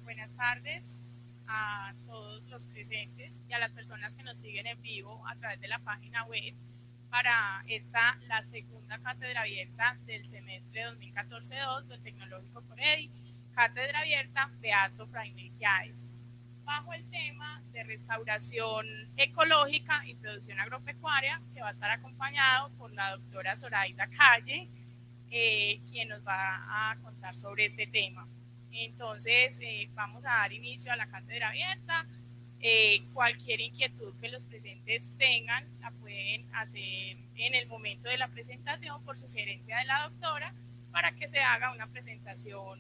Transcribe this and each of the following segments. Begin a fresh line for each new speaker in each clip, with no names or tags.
Buenas tardes a todos los presentes y a las personas que nos siguen en vivo a través de la página web para la segunda cátedra abierta del semestre 2014-2 del Tecnológico Coredi, cátedra abierta Beato Fray Melquiades, bajo el tema de restauración ecológica y producción agropecuaria, que va a estar acompañado por la doctora Zoraida Calle, quien nos va a contar sobre este tema. Entonces, vamos a dar inicio a la cátedra abierta. Cualquier inquietud que los presentes tengan la pueden hacer en el momento de la presentación por sugerencia de la doctora para que se haga una presentación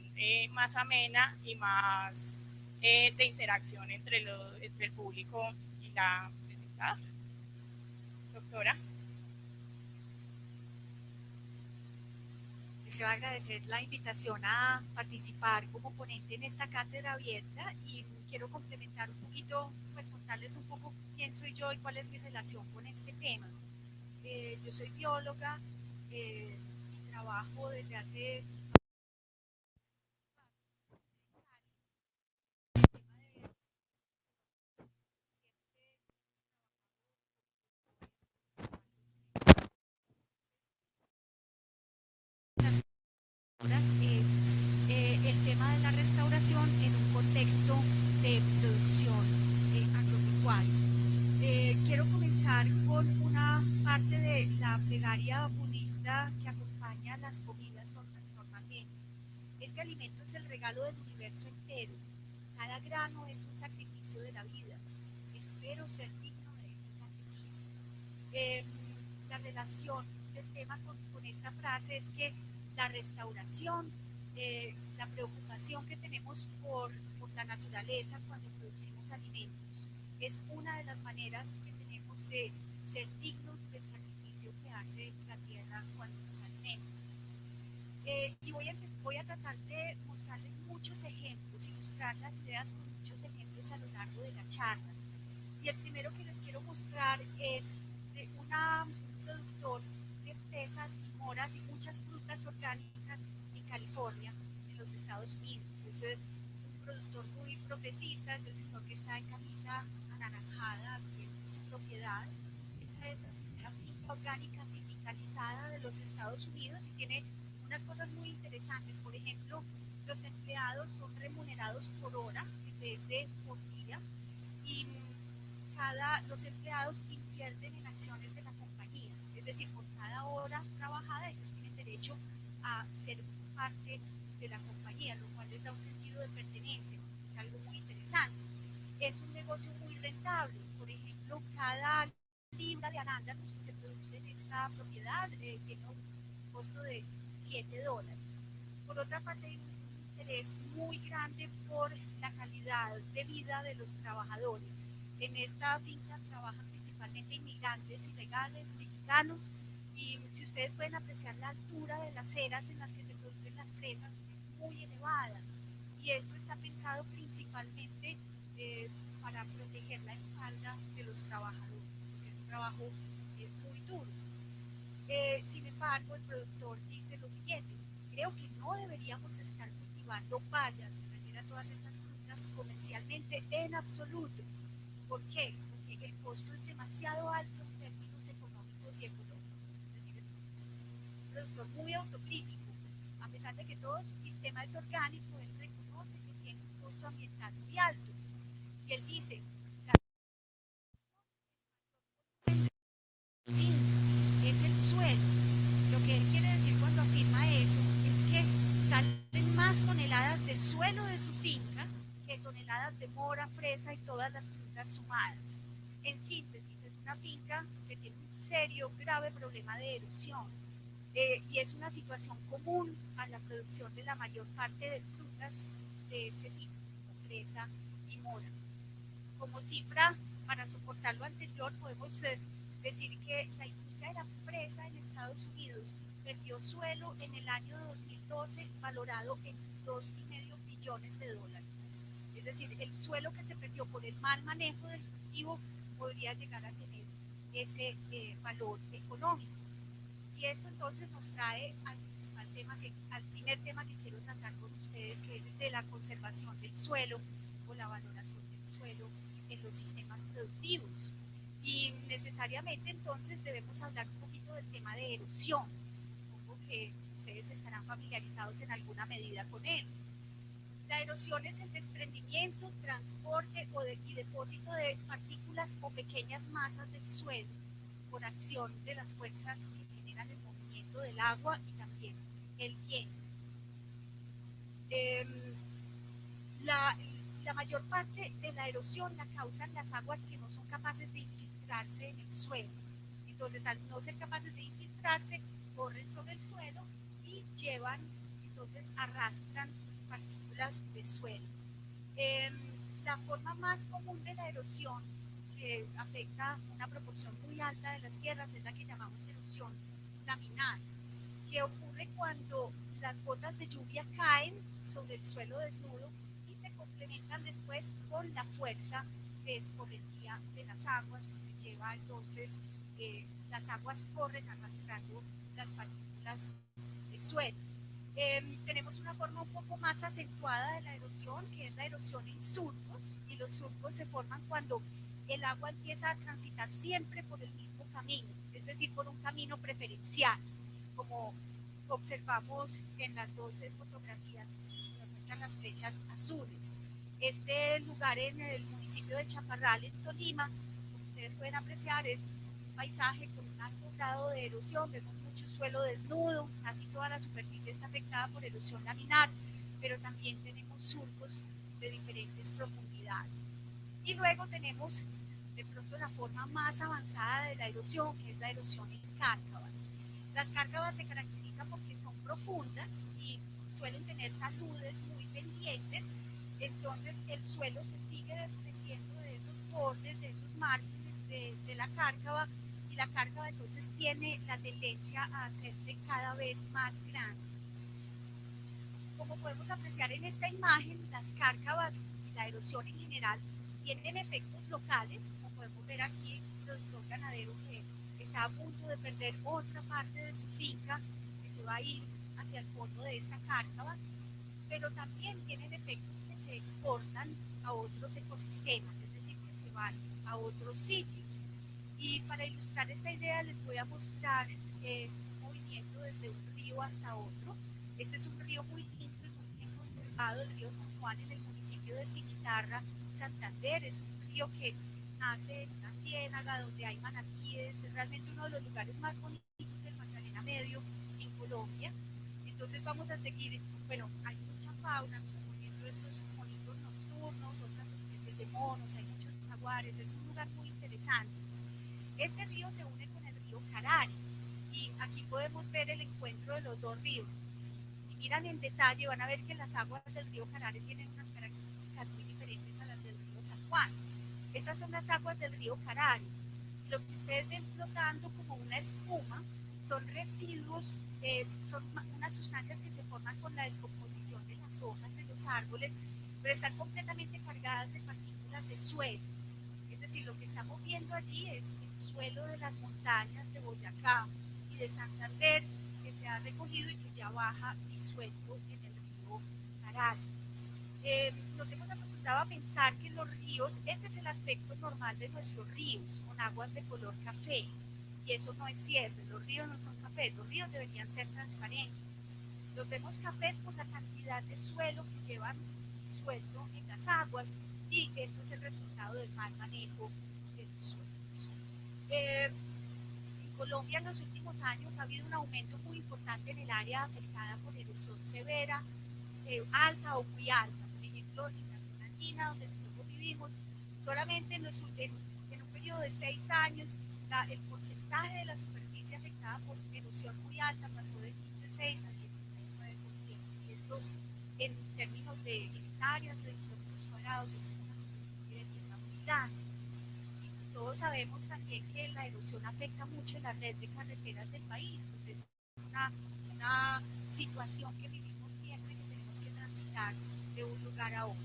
más amena y más de interacción entre el público y la presentada. Doctora.
Se va a agradecer la invitación a participar como ponente en esta cátedra abierta y quiero complementar un poquito, pues contarles un poco quién soy yo y cuál es mi relación con este tema. Yo soy bióloga y trabajo desde hace es el tema de la restauración en un contexto de producción agropecuaria. Quiero comenzar con una parte de la plegaria budista que acompaña las comidas normalmente. Este alimento es el regalo del universo entero. Cada grano es un sacrificio de la vida. Espero ser digno de este sacrificio. Eh, la relación del tema con esta frase es que la restauración, la preocupación que tenemos por la naturaleza cuando producimos alimentos, es una de las maneras que tenemos de ser dignos del sacrificio que hace la tierra cuando nos alimenta. Y voy a tratar de mostrarles muchos ejemplos, ilustrar las ideas con muchos ejemplos a lo largo de la charla. Y el primero que les quiero mostrar es de un productor de fresas y moras y muchas frutas orgánicas en California, en los Estados Unidos. Es un productor muy progresista, es el señor que está en camisa anaranjada en su propiedad. Esta es la primera finca orgánica sindicalizada de los Estados Unidos y tiene unas cosas muy interesantes. Por ejemplo, los empleados son remunerados por hora en vez de por día y los empleados invierten en acciones de la compañía, es decir, por cada hora trabajada ellos tienen derecho a ser parte de la compañía, lo cual les da un sentido de pertenencia, es algo muy interesante. Es un negocio muy rentable, por ejemplo, cada libra de arándanos que se produce en esta propiedad tiene un costo de $7. Por otra parte, hay un interés muy grande por la calidad de vida de los trabajadores. En esta finca trabajan principalmente inmigrantes ilegales, mexicanos, y si ustedes pueden apreciar la altura de las ceras en las que se producen las fresas, es muy elevada. Y esto está pensado principalmente para proteger la espalda de los trabajadores, porque es un trabajo muy duro. Sin embargo, el productor dice lo siguiente: creo que no deberíamos estar cultivando bayas, a todas estas frutas comercialmente en absoluto. ¿Por qué? Porque el costo es demasiado alto en términos económicos y económicos. Es decir, es un productor muy autocrítico. A pesar de que todo su sistema es orgánico, él reconoce que tiene un costo ambiental muy alto. Y él dice, la finca es el suelo. Lo que él quiere decir cuando afirma eso es que salen más toneladas de suelo de su finca que toneladas de mora, fresa y todas las frutas sumadas. En síntesis, es una finca que tiene un serio, grave problema de erosión y es una situación común a la producción de la mayor parte de frutas de este tipo, como fresa y mora. Como cifra, para soportar lo anterior, podemos decir que la industria de la fresa en Estados Unidos perdió suelo en el año 2012 valorado en $2,5 billones. Es decir, el suelo que se perdió por el mal manejo del cultivo podría llegar a tener ese valor económico. Y esto entonces nos trae al principal al primer tema que quiero tratar con ustedes, que es el de la conservación del suelo o la valoración del suelo en los sistemas productivos. Y necesariamente entonces debemos hablar un poquito del tema de erosión. Supongo que ustedes estarán familiarizados en alguna medida con él. La erosión es el desprendimiento, transporte y depósito de partículas o pequeñas masas del suelo por acción de las fuerzas que generan el movimiento del agua y también el viento. La, la mayor parte de la erosión la causan las aguas que no son capaces de infiltrarse en el suelo. Entonces, al no ser capaces de infiltrarse, corren sobre el suelo y llevan, entonces arrastran partículas de suelo. La forma más común de la erosión, que afecta una proporción muy alta de las tierras, es la que llamamos erosión laminar, que ocurre cuando las gotas de lluvia caen sobre el suelo desnudo y se complementan después con la fuerza de escorrentía de las aguas, que se lleva entonces, las aguas corren arrastrando las partículas de suelo. Tenemos una forma un poco más acentuada de la erosión, que es la erosión en surcos, y los surcos se forman cuando el agua empieza a transitar siempre por el mismo camino, es decir, por un camino preferencial, como observamos en las dos fotografías que nos muestran las flechas azules. Este lugar en el municipio de Chaparral, en Tolima, como ustedes pueden apreciar, es un paisaje con un alto grado de erosión. Vemos mucho suelo desnudo, casi toda la superficie está afectada por erosión laminar, pero también tenemos surcos de diferentes profundidades. Y luego tenemos de pronto la forma más avanzada de la erosión, que es la erosión en cárcavas. Las cárcavas se caracterizan porque son profundas y suelen tener taludes muy pendientes, entonces el suelo se sigue desprendiendo de esos bordes, de esos márgenes de la cárcava, y la cárcava entonces tiene la tendencia a hacerse cada vez más grande. Como podemos apreciar en esta imagen, las cárcavas y la erosión en general tienen efectos locales, como podemos ver aquí, un productor ganadero que está a punto de perder otra parte de su finca, que se va a ir hacia el fondo de esta cárcava, pero también tienen efectos que se exportan a otros ecosistemas, es decir, que se van a otros sitios. Y para ilustrar esta idea les voy a mostrar un movimiento desde un río hasta otro. Este es un río muy lindo y muy bien conservado, el río San Juan, en el municipio de Cimitarra, Santander. Es un río que nace en una ciénaga donde hay manatíes, es realmente uno de los lugares más bonitos del Magdalena Medio en Colombia. Entonces vamos a seguir, bueno, hay mucha fauna, como por ejemplo estos monitos nocturnos, otras especies de monos, hay muchos jaguares, es un lugar muy interesante. Este río se une con el río Carari y aquí podemos ver el encuentro de los dos ríos. Si miran en detalle van a ver que las aguas del río Carari tienen unas características muy diferentes a las del río San Juan. Estas son las aguas del río Carari. Lo que ustedes ven flotando como una espuma son residuos, son unas sustancias que se forman con la descomposición de las hojas de los árboles, pero están completamente cargadas de partículas de suelo. Es decir, lo que estamos viendo allí es el suelo de las montañas de Boyacá y de Santander, que se ha recogido y que ya baja disuelto en el río Carari. Nos hemos acostumbrado a pensar que los ríos, este es el aspecto normal de nuestros ríos, con aguas de color café, y eso no es cierto. Los ríos no son cafés, los ríos deberían ser transparentes. Los vemos cafés por la cantidad de suelo que llevan disuelto en las aguas, y esto es el resultado del mal manejo de los suelos. En Colombia en los últimos años ha habido un aumento muy importante en el área afectada por erosión severa, alta o muy alta. Por ejemplo, en la zona andina donde nosotros vivimos, solamente en un periodo de 6 años, el porcentaje de la superficie afectada por erosión muy alta pasó de 15,6 a 19%. Y esto, en términos de hectáreas o de kilómetros cuadrados, es una superficie de tierra muy grande. Y todos sabemos también que la erosión afecta mucho la red de carreteras del país, pues es una situación que vivimos siempre, que tenemos que transitar de un lugar a otro.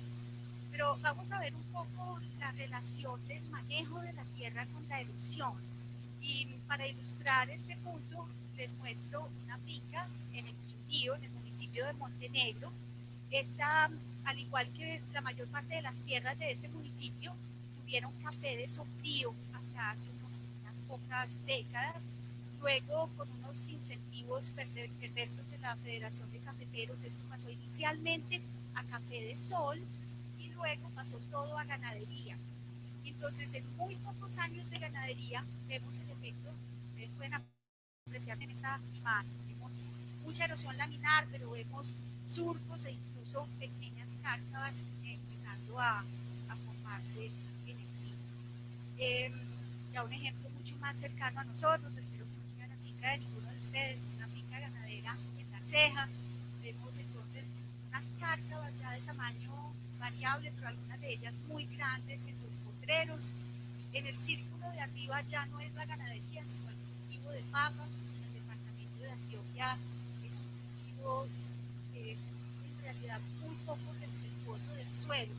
Pero vamos a ver un poco la relación del manejo de la tierra con la erosión. Y para ilustrar este punto, les muestro una finca en el Quindío, en el municipio de Montenegro. Esta, al igual que la mayor parte de las tierras de este municipio, tuvieron café de sofrío hasta hace unas pocas décadas. Luego, con unos incentivos perversos de la Federación de Cafeteros, esto pasó inicialmente a café de sol y luego pasó todo a ganadería. Entonces, en muy pocos años de ganadería, vemos el efecto, ustedes pueden apreciar en esa imagen, vemos mucha erosión laminar, pero vemos surcos e incluso pequeñas cárcavas empezando a formarse en el sitio. Ya un ejemplo mucho más cercano a nosotros, espero que no sea la finca de ninguno de ustedes, una finca ganadera en La Ceja. Vemos entonces unas cárcavas ya de tamaño variable, pero algunas de ellas muy grandes en los potreros. En el círculo de arriba ya no es la ganadería, sino el cultivo de papa. En el departamento de Antioquia es un cultivo que es en realidad muy poco respetuoso del suelo.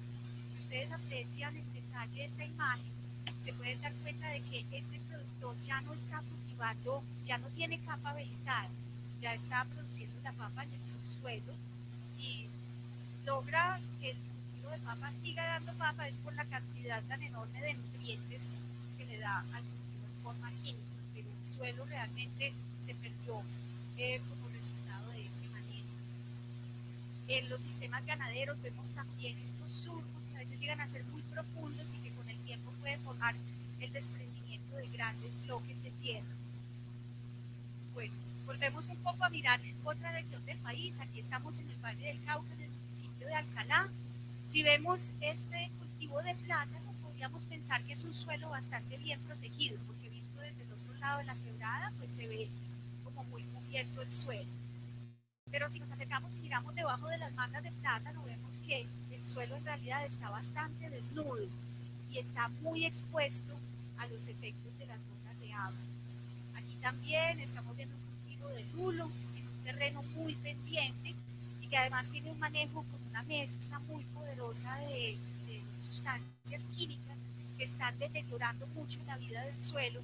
Si ustedes aprecian en detalle esta imagen, se pueden dar cuenta de que este productor ya no está cultivando, ya no tiene capa vegetal, ya está produciendo la papa en el subsuelo y logra que el cultivo de papa siga dando papa es por la cantidad tan enorme de nutrientes que le da al cultivo en forma química, pero el suelo realmente se perdió como resultado de este manejo. En los sistemas ganaderos vemos también estos surcos que a veces llegan a ser muy profundos y que con el tiempo pueden formar el desprendimiento de grandes bloques de tierra. Bueno, volvemos un poco a mirar otra región del país. Aquí estamos en el Valle del Cauca, en el municipio de Alcalá. Si vemos este cultivo de plátano, podríamos pensar que es un suelo bastante bien protegido, porque visto desde el otro lado de la quebrada, pues se ve como muy cubierto el suelo. Pero si nos acercamos y miramos debajo de las matas de plátano, vemos que el suelo en realidad está bastante desnudo y está muy expuesto a los efectos de las gotas de agua. Aquí también estamos viendo un cultivo de lulo en un terreno muy pendiente y que además tiene un manejo con una mezcla muy poderosa de sustancias químicas que están deteriorando mucho la vida del suelo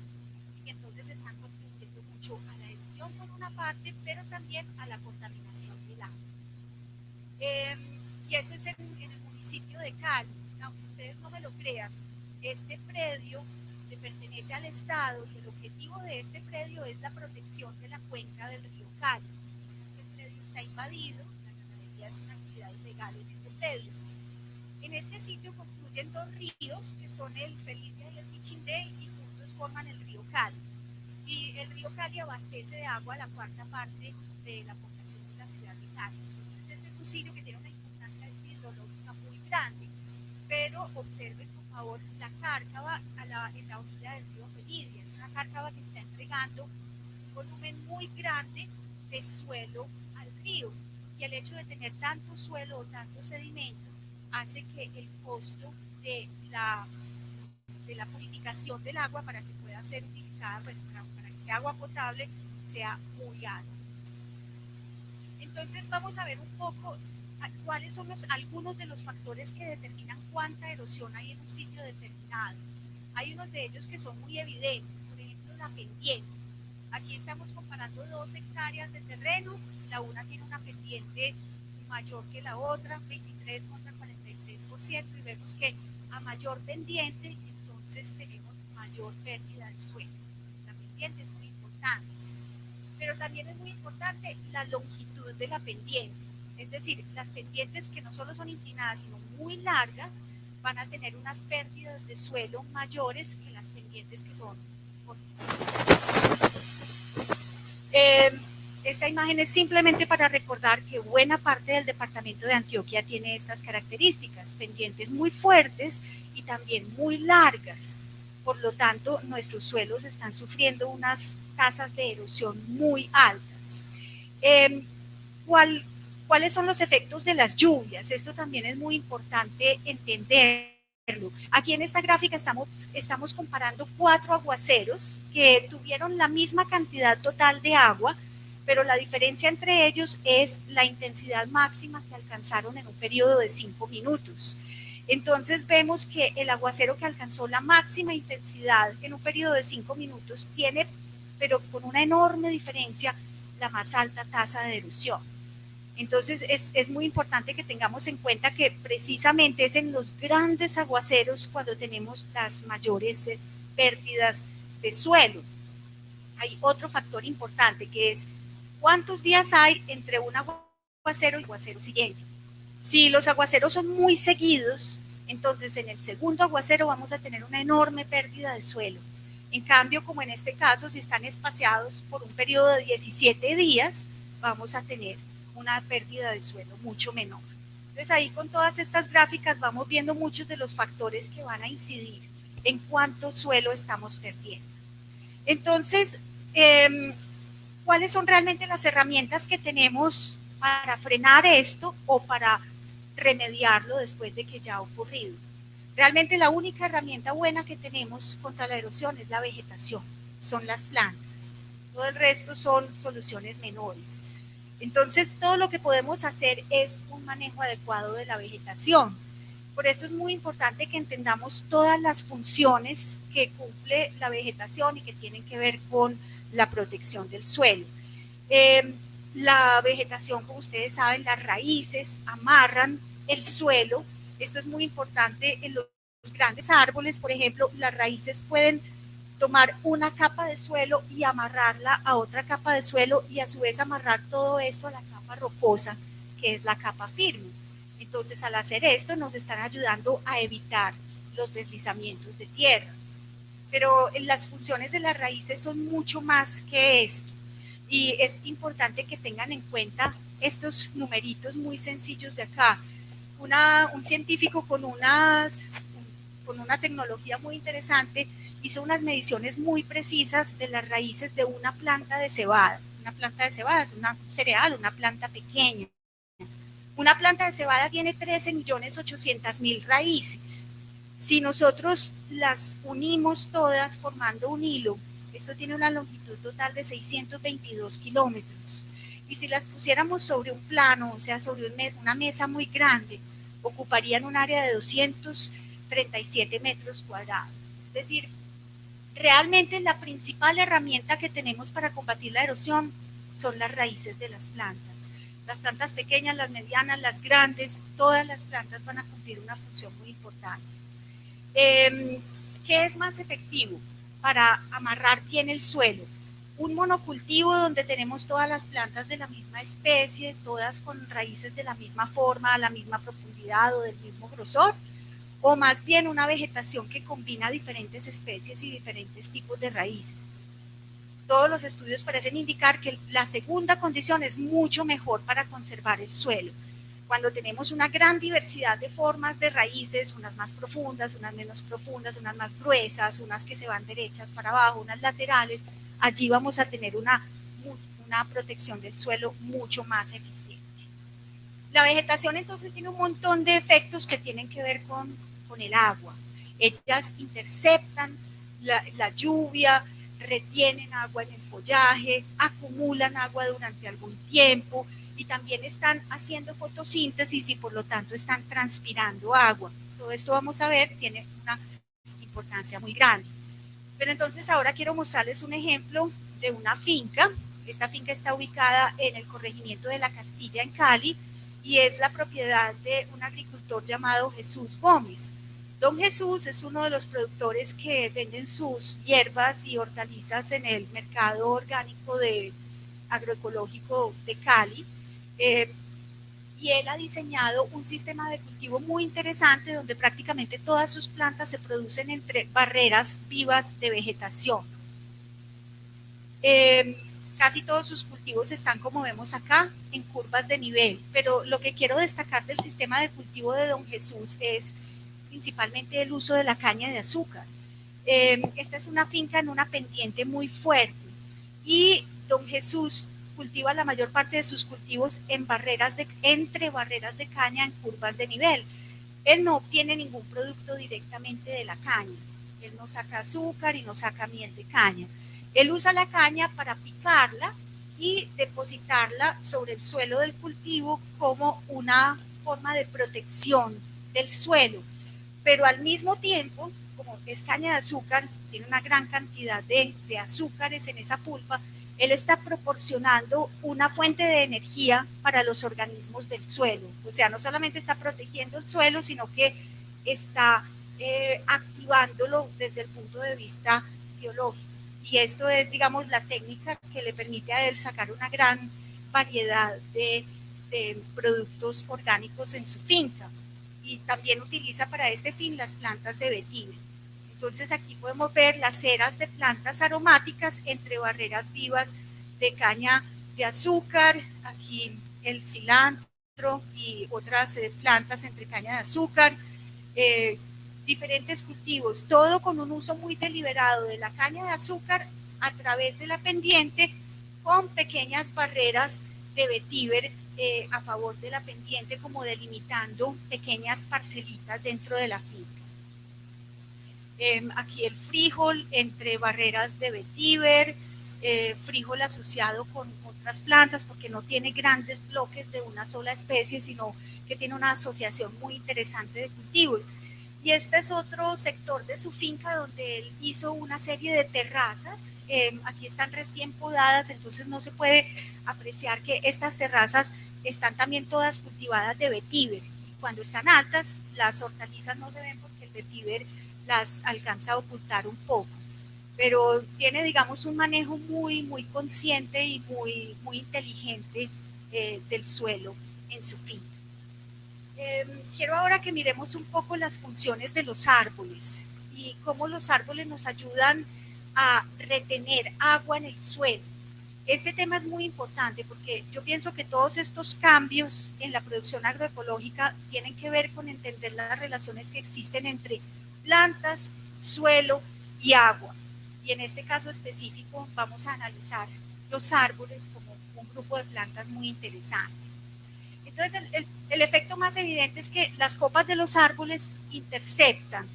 y que entonces están contribuyendo mucho a la erosión por una parte, pero también a la contaminación del agua. Y eso es en el municipio de Cali. Aunque ustedes no me lo crean, este predio le pertenece al Estado y el objetivo de este predio es la protección de la cuenca del río Cali. Este predio está invadido, la ganadería es una actividad ilegal en este predio. En este sitio confluyen dos ríos que son el Felicia y el Pichindé y juntos forman el río Cali. Y el río Cali abastece de agua a la cuarta parte de la población de la ciudad de Cali. Entonces este es un sitio que tiene una importancia hidrológica muy grande, pero observen por favor la cárcava en la orilla del río Felicia. Es una cárcava que está entregando un volumen muy grande de suelo al río y el hecho de tener tanto suelo o tanto sedimento hace que el costo de la purificación del agua para que pueda ser utilizada pues, para que sea agua potable sea muy alto. Entonces vamos a ver un poco cuáles son algunos de los factores que determinan cuánta erosión hay en un sitio determinado. Hay unos de ellos que son muy evidentes, por ejemplo la pendiente. Aquí estamos comparando 2 hectáreas de terreno, la una tiene una pendiente mayor que la otra, 23 contra 43%, y vemos que a mayor pendiente, entonces tenemos mayor pérdida de suelo. La pendiente es muy importante, pero también es muy importante la longitud de la pendiente, es decir, las pendientes que no solo son inclinadas, sino muy largas, van a tener unas pérdidas de suelo mayores que las pendientes que son cortitas. Esta imagen es simplemente para recordar que buena parte del departamento de Antioquia tiene estas características, pendientes muy fuertes y también muy largas. Por lo tanto, nuestros suelos están sufriendo unas tasas de erosión muy altas. ¿Cuáles son los efectos de las lluvias? Esto también es muy importante entenderlo. Aquí en esta gráfica estamos comparando 4 aguaceros que tuvieron la misma cantidad total de agua, pero la diferencia entre ellos es la intensidad máxima que alcanzaron en un periodo de 5 minutos. Entonces vemos que el aguacero que alcanzó la máxima intensidad en un periodo de 5 minutos tiene pero con una enorme diferencia, la más alta tasa de erosión. Entonces es muy importante que tengamos en cuenta que precisamente es en los grandes aguaceros cuando tenemos las mayores pérdidas de suelo. Hay otro factor importante que es cuántos días hay entre un aguacero y el aguacero siguiente. Si los aguaceros son muy seguidos, entonces en el segundo aguacero vamos a tener una enorme pérdida de suelo. En cambio, como en este caso, si están espaciados por un periodo de 17 días, vamos a tener una pérdida de suelo mucho menor. Entonces ahí con todas estas gráficas vamos viendo muchos de los factores que van a incidir en cuánto suelo estamos perdiendo. Entonces, ¿cuáles son realmente las herramientas que tenemos para frenar esto o para remediarlo después de que ya ha ocurrido? Realmente la única herramienta buena que tenemos contra la erosión es la vegetación, son las plantas. Todo el resto son soluciones menores. Entonces, todo lo que podemos hacer es un manejo adecuado de la vegetación. Por esto es muy importante que entendamos todas las funciones que cumple la vegetación y que tienen que ver con la protección del suelo. La vegetación, como ustedes saben, las raíces amarran el suelo. Esto es muy importante en los grandes árboles, por ejemplo, las raíces pueden tomar una capa de suelo y amarrarla a otra capa de suelo y a su vez amarrar todo esto a la capa rocosa, que es la capa firme. Entonces, al hacer esto, nos están ayudando a evitar los deslizamientos de tierra. Pero las funciones de las raíces son mucho más que esto. Y es importante que tengan en cuenta estos numeritos muy sencillos de acá. Un científico con una tecnología muy interesante hizo unas mediciones muy precisas de las raíces de una planta de cebada. Una planta de cebada es un cereal, una planta pequeña. Una planta de cebada tiene 13.800.000 raíces. Si nosotros las unimos todas formando un hilo, esto tiene una longitud total de 622 kilómetros. Y si las pusiéramos sobre un plano, o sea, sobre una mesa muy grande, ocuparían un área de 237 metros cuadrados. Es decir, realmente la principal herramienta que tenemos para combatir la erosión son las raíces de las plantas. Las plantas pequeñas, las medianas, las grandes, todas las plantas van a cumplir una función muy importante. ¿Qué es más efectivo para amarrar bien el suelo? Un monocultivo donde tenemos todas las plantas de la misma especie, todas con raíces de la misma forma, a la misma profundidad o del mismo grosor, o más bien una vegetación que combina diferentes especies y diferentes tipos de raíces. Todos los estudios parecen indicar que la segunda condición es mucho mejor para conservar el suelo. Cuando tenemos una gran diversidad de formas de raíces, unas más profundas, unas menos profundas, unas más gruesas, unas que se van derechas para abajo, unas laterales, allí vamos a tener una protección del suelo mucho más eficiente. La vegetación entonces tiene un montón de efectos que tienen que ver con el agua. Ellas interceptan la lluvia, retienen agua en el follaje, acumulan agua durante algún tiempo y también están haciendo fotosíntesis y por lo tanto están transpirando agua. Todo esto vamos a ver, tiene una importancia muy grande. Pero entonces ahora quiero mostrarles un ejemplo de una finca. Esta finca está ubicada en el corregimiento de La Castilla, en Cali, y es la propiedad de un agricultor llamado Jesús Gómez. Don Jesús es uno de los productores que venden sus hierbas y hortalizas en el mercado orgánico agroecológico de Cali. Y él ha diseñado un sistema de cultivo muy interesante donde prácticamente todas sus plantas se producen entre barreras vivas de vegetación. Casi todos sus cultivos están, como vemos acá, en curvas de nivel, pero lo que quiero destacar del sistema de cultivo de Don Jesús es principalmente el uso de la caña de azúcar. Esta es una finca en una pendiente muy fuerte y Don Jesús cultiva la mayor parte de sus cultivos entre barreras de caña en curvas de nivel. Él no obtiene ningún producto directamente de la caña. Él no saca azúcar y no saca miel de caña. Él usa la caña para picarla y depositarla sobre el suelo del cultivo como una forma de protección del suelo. Pero al mismo tiempo, como como es caña de azúcar, tiene una gran cantidad de azúcares en esa pulpa, él está proporcionando una fuente de energía para los organismos del suelo. O sea, no solamente está protegiendo el suelo, sino que está activándolo desde el punto de vista biológico. Y esto es, digamos, la técnica que le permite a él sacar una gran variedad de productos orgánicos en su finca. Y también utiliza para este fin las plantas de vetiver. Entonces aquí podemos ver las ceras de plantas aromáticas entre barreras vivas de caña de azúcar, aquí el cilantro y otras plantas entre caña de azúcar, diferentes cultivos, todo con un uso muy deliberado de la caña de azúcar a través de la pendiente con pequeñas barreras de vetiver a favor de la pendiente, como delimitando pequeñas parcelitas dentro de la finca. Aquí el frijol entre barreras de vetiver, frijol asociado con otras plantas porque no tiene grandes bloques de una sola especie, sino que tiene una asociación muy interesante de cultivos. Y este es otro sector de su finca donde él hizo una serie de terrazas. Aquí están recién podadas, entonces no se puede apreciar que estas terrazas están también todas cultivadas de vetiver. Cuando están altas, las hortalizas no se ven porque el vetiver las alcanza a ocultar un poco, pero tiene, digamos, un manejo muy consciente y muy inteligente del suelo en su finca. Quiero ahora que miremos un poco las funciones de los árboles y cómo los árboles nos ayudan a retener agua en el suelo. Este tema es muy importante porque yo pienso que todos estos cambios en la producción agroecológica tienen que ver con entender las relaciones que existen entre plantas, suelo y agua. Y en este caso específico vamos a analizar los árboles como un grupo de plantas muy interesante. Entonces el efecto más evidente es que las copas de los árboles interceptan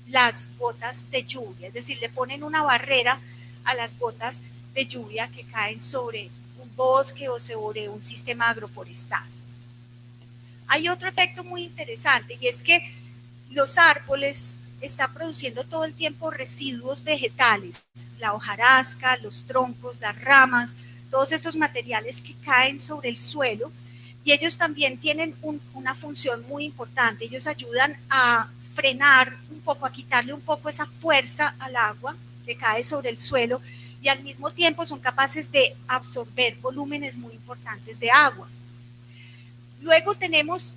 las gotas de lluvia, es decir, le ponen una barrera a las gotas de lluvia que caen sobre un bosque o sobre un sistema agroforestal. Hay otro efecto muy interesante y es que los árboles están produciendo todo el tiempo residuos vegetales, la hojarasca, los troncos, las ramas, todos estos materiales que caen sobre el suelo, y ellos también tienen una función muy importante. Ellos ayudan a frenar un poco, a quitarle un poco esa fuerza al agua que cae sobre el suelo, y al mismo tiempo son capaces de absorber volúmenes muy importantes de agua. Luego tenemos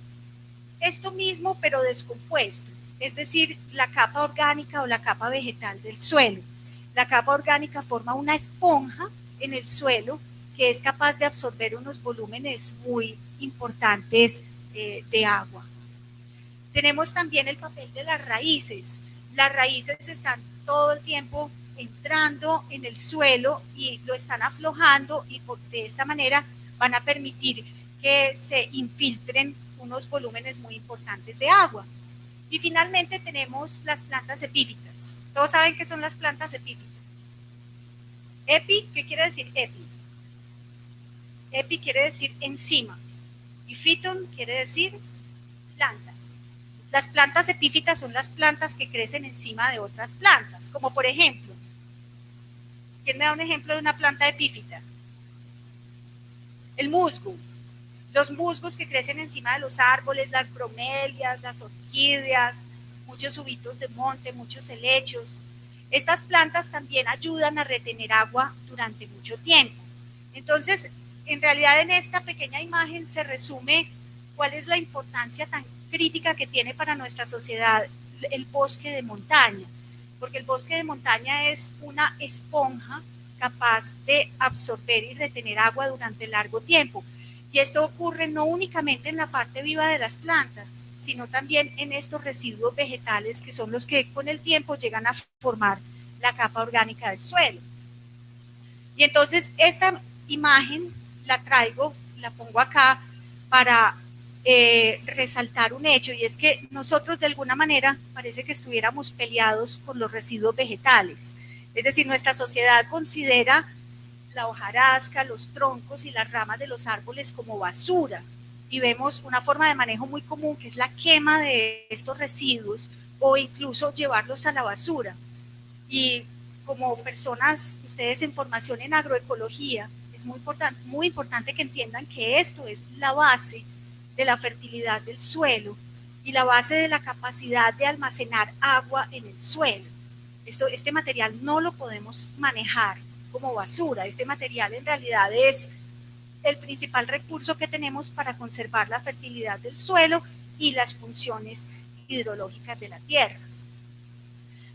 esto mismo pero descompuesto, es decir, la capa orgánica o la capa vegetal del suelo. La capa orgánica forma una esponja en el suelo que es capaz de absorber unos volúmenes muy importantes de agua. Tenemos también el papel de las raíces. Las raíces están todo el tiempo entrando en el suelo y lo están aflojando, y de esta manera van a permitir que se infiltren unos volúmenes muy importantes de agua. Y finalmente tenemos las plantas epífitas. Todos saben qué son las plantas epífitas. Epi, ¿qué quiere decir epi? Epi quiere decir encima y fiton quiere decir planta. Las plantas epífitas son las plantas que crecen encima de otras plantas, como por ejemplo, ¿quién me da un ejemplo de una planta epífita? El musgo. Los musgos que crecen encima de los árboles, las bromelias, las orquídeas, muchos ubitos de monte, muchos helechos. Estas plantas también ayudan a retener agua durante mucho tiempo. Entonces, en realidad en esta pequeña imagen se resume cuál es la importancia tan crítica que tiene para nuestra sociedad el bosque de montaña, porque el bosque de montaña es una esponja capaz de absorber y retener agua durante largo tiempo. Y esto ocurre no únicamente en la parte viva de las plantas, sino también en estos residuos vegetales que son los que con el tiempo llegan a formar la capa orgánica del suelo. Y entonces esta imagen la pongo acá para resaltar un hecho, y es que nosotros de alguna manera parece que estuviéramos peleados con los residuos vegetales. Es decir, nuestra sociedad considera la hojarasca, los troncos y las ramas de los árboles como basura, y vemos una forma de manejo muy común que es la quema de estos residuos o incluso llevarlos a la basura. Y como personas, ustedes en formación en agroecología, es muy importante que entiendan que esto es la base de la fertilidad del suelo y la base de la capacidad de almacenar agua en el suelo. Este material no lo podemos manejar como basura. Este material en realidad es el principal recurso que tenemos para conservar la fertilidad del suelo y las funciones hidrológicas de la tierra.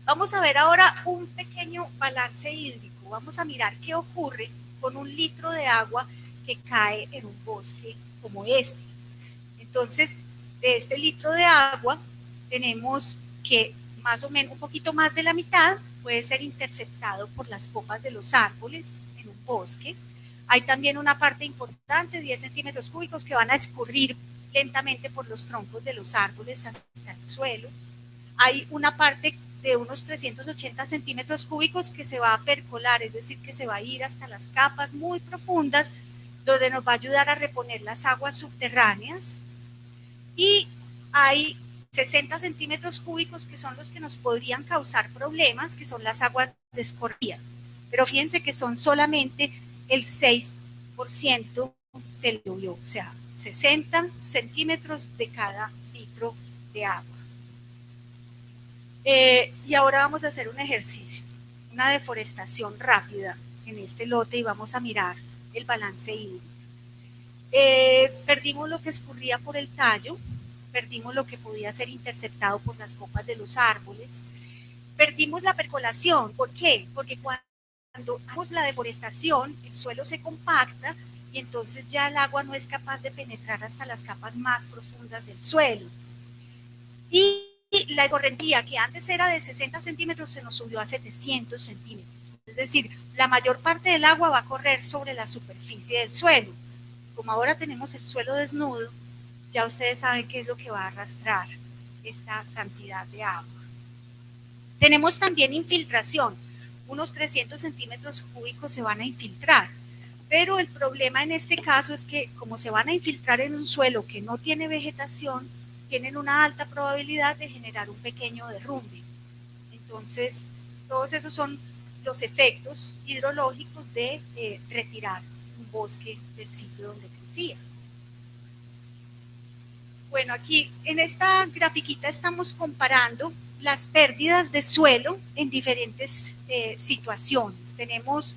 Vamos a ver ahora un pequeño balance hídrico. Vamos a mirar qué ocurre con 1 litro de agua que cae en un bosque como este. Entonces, de este litro de agua, tenemos que más o menos un poquito más de la mitad puede ser interceptado por las copas de los árboles en un bosque. Hay también una parte importante, 10 centímetros cúbicos, que van a escurrir lentamente por los troncos de los árboles hasta el suelo. Hay una parte de unos 380 centímetros cúbicos que se va a percolar, es decir, que se va a ir hasta las capas muy profundas, donde nos va a ayudar a reponer las aguas subterráneas. Y hay 60 centímetros cúbicos que son los que nos podrían causar problemas, que son las aguas de escorría. Pero fíjense que son solamente el 6% del lluvio, o sea, 60 centímetros de cada litro de agua. Y ahora vamos a hacer un ejercicio, una deforestación rápida en este lote y vamos a mirar el balance hídrico. Perdimos lo que escurría por el tallo, perdimos lo que podía ser interceptado por las copas de los árboles, perdimos la percolación. ¿Por qué? Porque cuando hacemos la deforestación, el suelo se compacta y entonces ya el agua no es capaz de penetrar hasta las capas más profundas del suelo. Y la escorrentía, que antes era de 60 centímetros, se nos subió a 700 centímetros. Es decir, la mayor parte del agua va a correr sobre la superficie del suelo. Como ahora tenemos el suelo desnudo, ya ustedes saben qué es lo que va a arrastrar esta cantidad de agua. Tenemos también infiltración. Unos 300 centímetros cúbicos se van a infiltrar. Pero el problema en este caso es que como se van a infiltrar en un suelo que no tiene vegetación, tienen una alta probabilidad de generar un pequeño derrumbe. Entonces, todos esos son los efectos hidrológicos de retirar un bosque del sitio donde crecía. Bueno, aquí en esta grafiquita estamos comparando las pérdidas de suelo en diferentes situaciones. Tenemos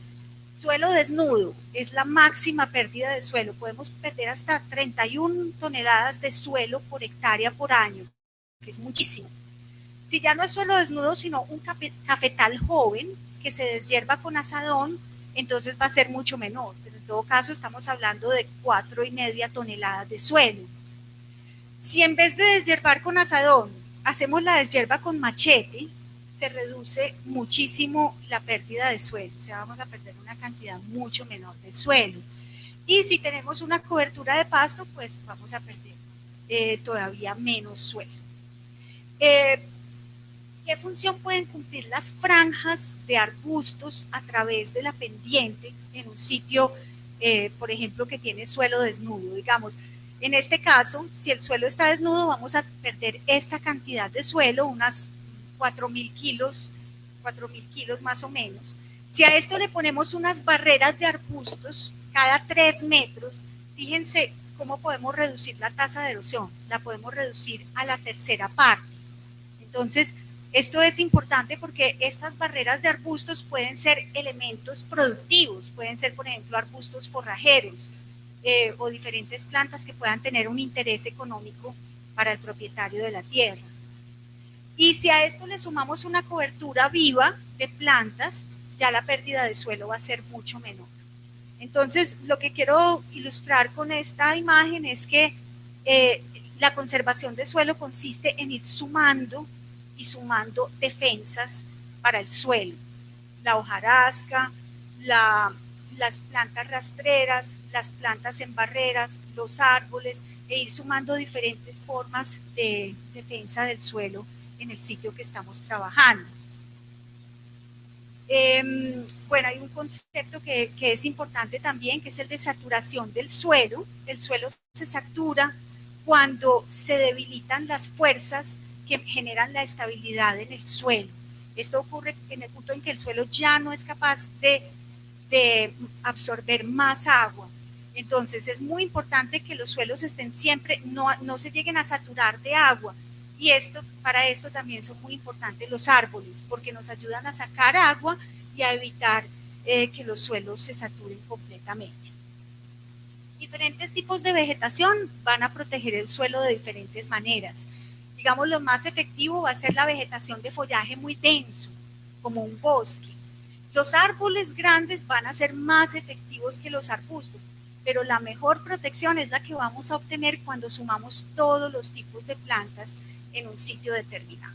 suelo desnudo, es la máxima pérdida de suelo. Podemos perder hasta 31 toneladas de suelo por hectárea por año, que es muchísimo. Si ya no es suelo desnudo, sino un cafetal joven que se deshierva con azadón, entonces va a ser mucho menor. Pero en todo caso estamos hablando de 4,5 toneladas de suelo. Si en vez de deshiervar con azadón, hacemos la deshierva con machete, se reduce muchísimo la pérdida de suelo, o sea, vamos a perder una cantidad mucho menor de suelo. Y si tenemos una cobertura de pasto, pues vamos a perder todavía menos suelo. ¿Qué función pueden cumplir las franjas de arbustos a través de la pendiente en un sitio, por ejemplo, que tiene suelo desnudo? Digamos, en este caso, si el suelo está desnudo, vamos a perder esta cantidad de suelo, unas 4.000 kilos más o menos. Si a esto le ponemos unas barreras de arbustos cada 3 metros, fíjense cómo podemos reducir la tasa de erosión, la podemos reducir a la tercera parte. Entonces, esto es importante porque estas barreras de arbustos pueden ser elementos productivos, pueden ser, por ejemplo, arbustos forrajeros o diferentes plantas que puedan tener un interés económico para el propietario de la tierra. Y si a esto le sumamos una cobertura viva de plantas, ya la pérdida de suelo va a ser mucho menor. Entonces, lo que quiero ilustrar con esta imagen es que la conservación de suelo consiste en ir sumando y sumando defensas para el suelo. La hojarasca, las plantas rastreras, las plantas en barreras, los árboles, e ir sumando diferentes formas de defensa del suelo en el sitio que estamos trabajando. Bueno, hay un concepto que es importante también, que es el de saturación del suelo. El suelo se satura cuando se debilitan las fuerzas que generan la estabilidad en el suelo. Esto ocurre en el punto en que el suelo ya no es capaz de absorber más agua. Entonces es muy importante que los suelos estén siempre, no se lleguen a saturar de agua. Y para esto también son muy importantes los árboles, porque nos ayudan a sacar agua y a evitar que los suelos se saturen completamente. Diferentes tipos de vegetación van a proteger el suelo de diferentes maneras. Digamos, lo más efectivo va a ser la vegetación de follaje muy denso, como un bosque. Los árboles grandes van a ser más efectivos que los arbustos, pero la mejor protección es la que vamos a obtener cuando sumamos todos los tipos de plantas en un sitio determinado.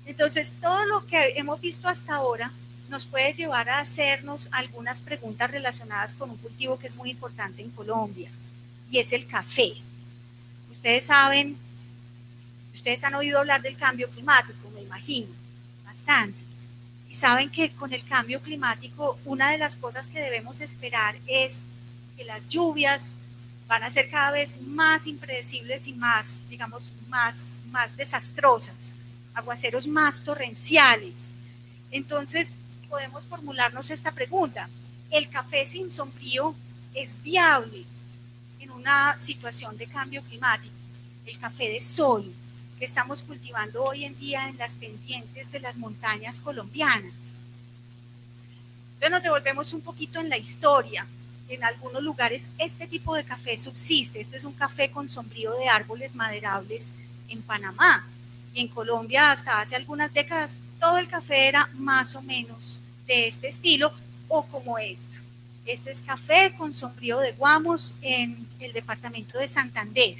Entonces, todo lo que hemos visto hasta ahora nos puede llevar a hacernos algunas preguntas relacionadas con un cultivo que es muy importante en Colombia, y es el café. Ustedes saben, ustedes han oído hablar del cambio climático, me imagino, bastante. Y saben que con el cambio climático, una de las cosas que debemos esperar es que las lluvias van a ser cada vez más impredecibles y más, digamos, más desastrosas, aguaceros más torrenciales. Entonces, podemos formularnos esta pregunta: ¿el café sin sombrío es viable en una situación de cambio climático? El café de sol que estamos cultivando hoy en día en las pendientes de las montañas colombianas. Entonces nos devolvemos un poquito en la historia. En algunos lugares este tipo de café subsiste. Este es un café con sombrío de árboles maderables en Panamá. Y en Colombia hasta hace algunas décadas todo el café era más o menos de este estilo o como esto. Este es café con sombrío de guamos en el departamento de Santander.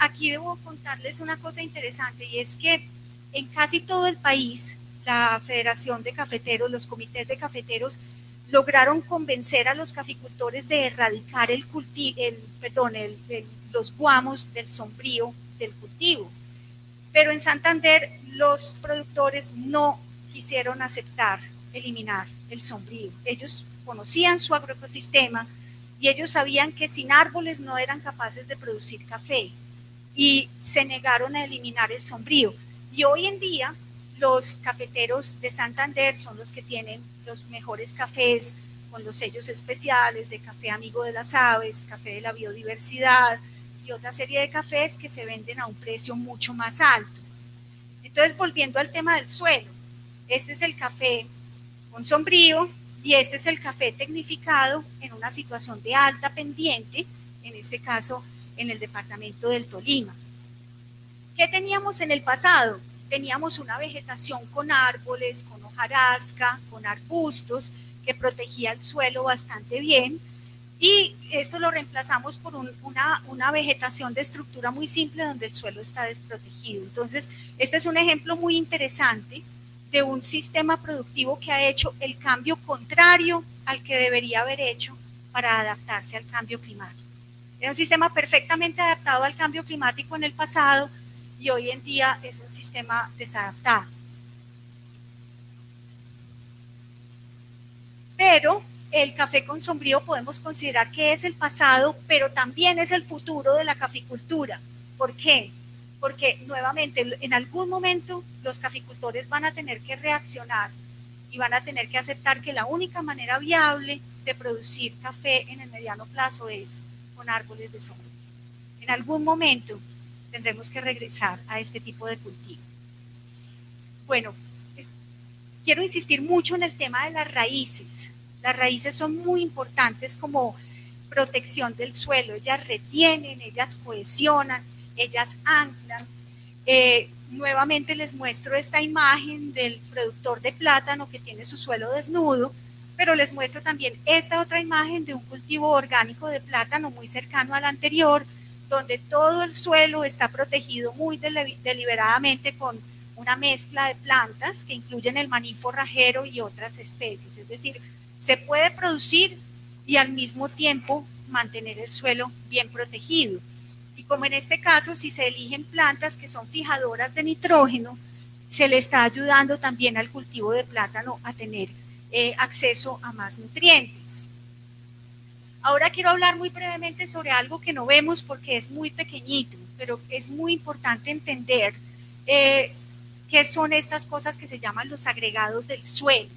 Aquí debo contarles una cosa interesante, y es que en casi todo el país la Federación de Cafeteros, los comités de cafeteros lograron convencer a los caficultores de erradicar los guamos del sombrío del cultivo. Pero en Santander los productores no quisieron aceptar eliminar el sombrío. Ellos conocían su agroecosistema y ellos sabían que sin árboles no eran capaces de producir café y se negaron a eliminar el sombrío. Y hoy en día los cafeteros de Santander son los que tienen los mejores cafés con los sellos especiales de Café Amigo de las Aves, Café de la Biodiversidad y otra serie de cafés que se venden a un precio mucho más alto. Entonces, volviendo al tema del suelo, este es el café con sombrío y este es el café tecnificado en una situación de alta pendiente, en este caso en el departamento del Tolima. ¿Qué teníamos en el pasado? Teníamos una vegetación con árboles, con hojarasca, con arbustos que protegía el suelo bastante bien, y esto lo reemplazamos por una vegetación de estructura muy simple donde el suelo está desprotegido. Entonces, este es un ejemplo muy interesante de un sistema productivo que ha hecho el cambio contrario al que debería haber hecho para adaptarse al cambio climático. Era un sistema perfectamente adaptado al cambio climático en el pasado y hoy en día es un sistema desadaptado. Pero el café con sombrío podemos considerar que es el pasado, pero también es el futuro de la caficultura. ¿Por qué? Porque nuevamente en algún momento los caficultores van a tener que reaccionar y van a tener que aceptar que la única manera viable de producir café en el mediano plazo es con árboles de sombrío. En algún momento tendremos que regresar a este tipo de cultivo. Bueno, quiero insistir mucho en el tema de las raíces. Las raíces son muy importantes como protección del suelo. Ellas retienen, ellas cohesionan, ellas anclan. Nuevamente les muestro esta imagen del productor de plátano que tiene su suelo desnudo, pero les muestro también esta otra imagen de un cultivo orgánico de plátano muy cercano al anterior, donde todo el suelo está protegido muy deliberadamente con una mezcla de plantas que incluyen el maní forrajero y otras especies. Es decir, se puede producir y al mismo tiempo mantener el suelo bien protegido. Y como en este caso, si se eligen plantas que son fijadoras de nitrógeno, se le está ayudando también al cultivo de plátano a tener acceso a más nutrientes. Ahora quiero hablar muy brevemente sobre algo que no vemos porque es muy pequeñito, pero es muy importante entender qué son estas cosas que se llaman los agregados del suelo.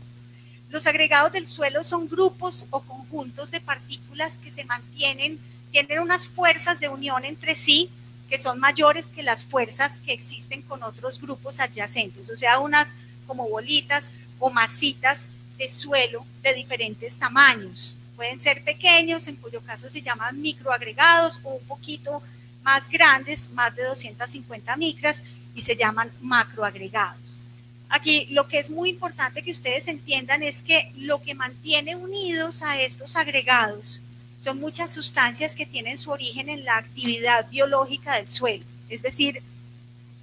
Los agregados del suelo son grupos o conjuntos de partículas que se mantienen, tienen unas fuerzas de unión entre sí que son mayores que las fuerzas que existen con otros grupos adyacentes, o sea, unas como bolitas o masitas de suelo de diferentes tamaños. Pueden ser pequeños, en cuyo caso se llaman microagregados, o un poquito más grandes, más de 250 micras, y se llaman macroagregados. Aquí lo que es muy importante que ustedes entiendan es que lo que mantiene unidos a estos agregados son muchas sustancias que tienen su origen en la actividad biológica del suelo, es decir,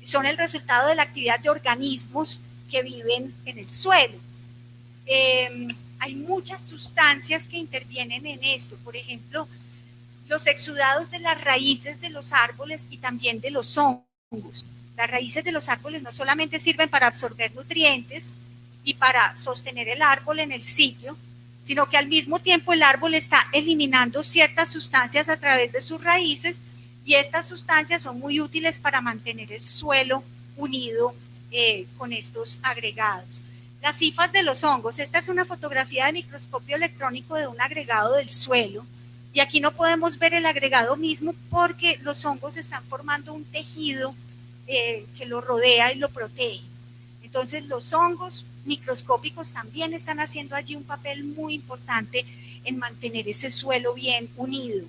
son el resultado de la actividad de organismos que viven en el suelo. Hay muchas sustancias que intervienen en esto, por ejemplo, los exudados de las raíces de los árboles y también de los hongos. Las raíces de los árboles no solamente sirven para absorber nutrientes y para sostener el árbol en el sitio, sino que al mismo tiempo el árbol está eliminando ciertas sustancias a través de sus raíces, y estas sustancias son muy útiles para mantener el suelo unido con estos agregados. Las hifas de los hongos, esta es una fotografía de microscopio electrónico de un agregado del suelo, y aquí no podemos ver el agregado mismo porque los hongos están formando un tejido que lo rodea y lo protege. Entonces los hongos microscópicos también están haciendo allí un papel muy importante en mantener ese suelo bien unido.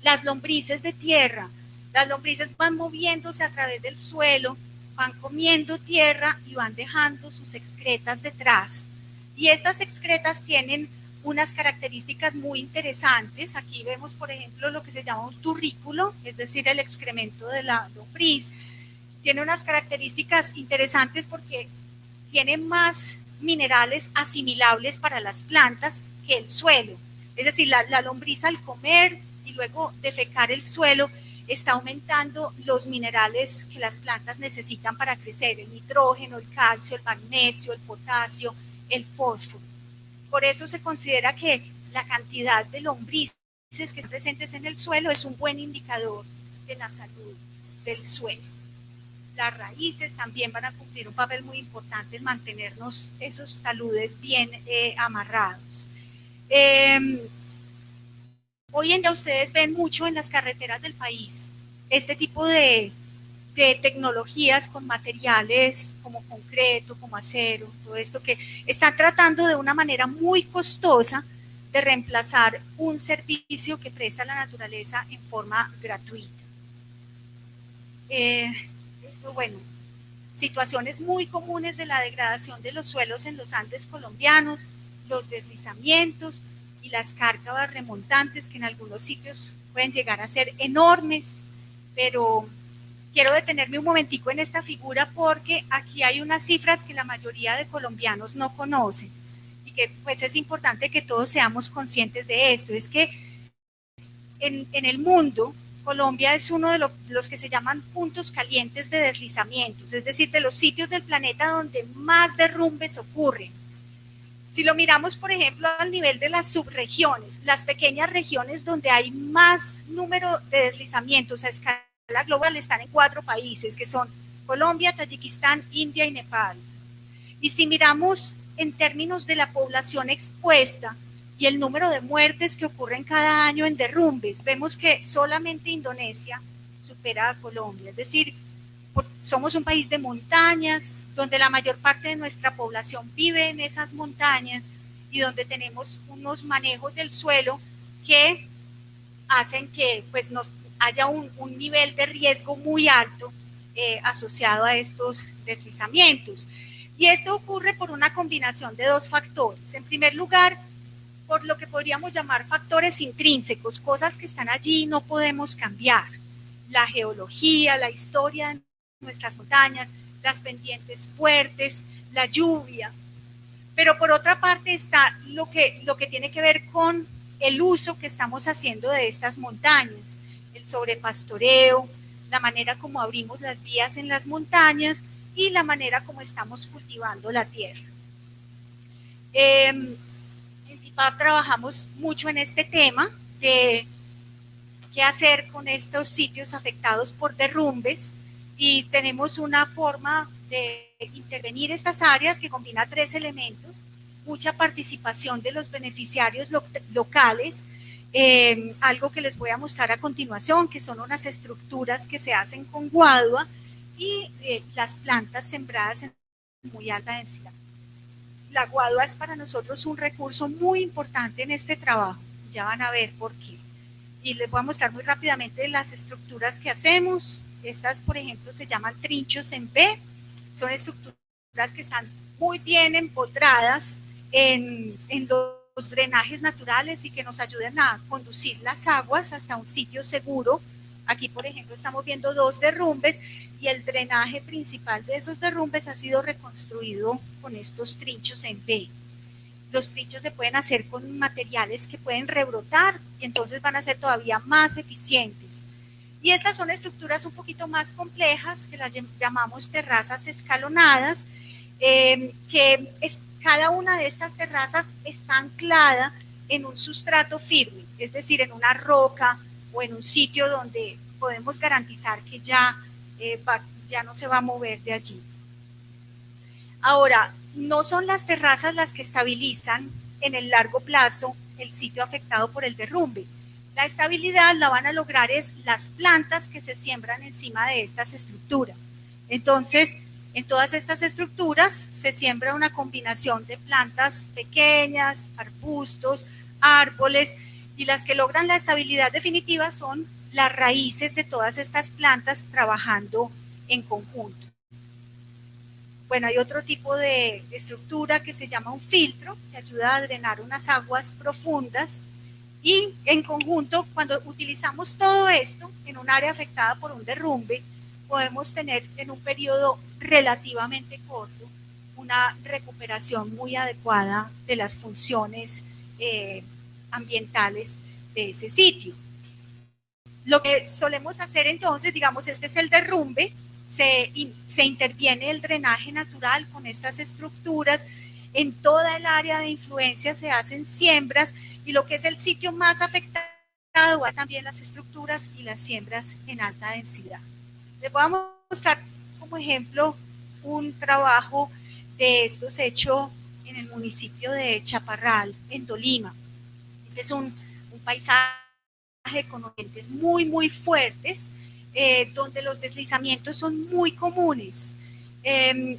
Las lombrices de tierra, las lombrices van moviéndose a través del suelo, van comiendo tierra y van dejando sus excretas detrás. Y estas excretas tienen unas características muy interesantes. Aquí vemos, por ejemplo, lo que se llama un turrículo, es decir, el excremento de la lombriz. Tiene unas características interesantes porque tiene más minerales asimilables para las plantas que el suelo. Es decir, la lombriz al comer y luego defecar el suelo está aumentando los minerales que las plantas necesitan para crecer, el nitrógeno, el calcio, el magnesio, el potasio, el fósforo. Por eso se considera que la cantidad de lombrices que están presentes en el suelo es un buen indicador de la salud del suelo. Las raíces también van a cumplir un papel muy importante en mantenernos esos taludes bien amarrados. Hoy en día ustedes ven mucho en las carreteras del país este tipo de tecnologías con materiales como concreto, como acero, todo esto que están tratando de una manera muy costosa de reemplazar un servicio que presta la naturaleza en forma gratuita. Bueno, situaciones muy comunes de la degradación de los suelos en los Andes colombianos, los deslizamientos y las cárcavas remontantes, que en algunos sitios pueden llegar a ser enormes, pero quiero detenerme un momentico en esta figura porque aquí hay unas cifras que la mayoría de colombianos no conocen y que pues es importante que todos seamos conscientes de esto. Es que en el mundo, Colombia es uno de los que se llaman puntos calientes de deslizamientos, es decir, de los sitios del planeta donde más derrumbes ocurren. Si lo miramos, por ejemplo, al nivel de las subregiones, las pequeñas regiones donde hay más número de deslizamientos a escala global están en 4 países, que son Colombia, Tayikistán, India y Nepal. Y si miramos en términos de la población expuesta y el número de muertes que ocurren cada año en derrumbes, vemos que solamente Indonesia supera a Colombia. Es decir, somos un país de montañas, donde la mayor parte de nuestra población vive en esas montañas y donde tenemos unos manejos del suelo que hacen que pues, haya un nivel de riesgo muy alto asociado a estos deslizamientos. Y esto ocurre por una combinación de 2 factores. En primer lugar, por lo que podríamos llamar factores intrínsecos, cosas que están allí y no podemos cambiar. La geología, la historia de nuestras montañas, las pendientes fuertes, la lluvia. Pero por otra parte está lo que tiene que ver con el uso que estamos haciendo de estas montañas, el sobrepastoreo, la manera como abrimos las vías en las montañas y la manera como estamos cultivando la tierra. En IPAB trabajamos mucho en este tema de qué hacer con estos sitios afectados por derrumbes y tenemos una forma de intervenir estas áreas que combina 3 elementos, mucha participación de los beneficiarios locales, algo que les voy a mostrar a continuación, que son unas estructuras que se hacen con guadua y las plantas sembradas en muy alta densidad. La guadua es para nosotros un recurso muy importante en este trabajo, ya van a ver por qué. Y les voy a mostrar muy rápidamente las estructuras que hacemos. Estas, por ejemplo, se llaman trinchos en B, son estructuras que están muy bien empotradas en los drenajes naturales y que nos ayudan a conducir las aguas hasta un sitio seguro. Aquí, por ejemplo, estamos viendo 2 derrumbes y el drenaje principal de esos derrumbes ha sido reconstruido con estos trinchos en B. Los trinchos se pueden hacer con materiales que pueden rebrotar y entonces van a ser todavía más eficientes. Y estas son estructuras un poquito más complejas que las llamamos terrazas escalonadas, cada una de estas terrazas está anclada en un sustrato firme, es decir, en una roca o en un sitio donde podemos garantizar que ya no se va a mover de allí. Ahora, no son las terrazas las que estabilizan en el largo plazo el sitio afectado por el derrumbe. La estabilidad la van a lograr es las plantas que se siembran encima de estas estructuras. Entonces, en todas estas estructuras se siembra una combinación de plantas pequeñas, arbustos, árboles, y las que logran la estabilidad definitiva son las raíces de todas estas plantas trabajando en conjunto. Bueno, hay otro tipo de estructura que se llama un filtro, que ayuda a drenar unas aguas profundas y en conjunto, cuando utilizamos todo esto en un área afectada por un derrumbe, podemos tener en un periodo relativamente corto una recuperación muy adecuada de las funciones ambientales de ese sitio. Lo que solemos hacer entonces, digamos, este es el derrumbe, se interviene el drenaje natural con estas estructuras, en toda el área de influencia se hacen siembras y lo que es el sitio más afectado va también las estructuras y las siembras en alta densidad. Les voy a mostrar como ejemplo un trabajo de estos hecho en el municipio de Chaparral, en Tolima. Este es un paisaje con corrientes muy fuertes, donde los deslizamientos son muy comunes.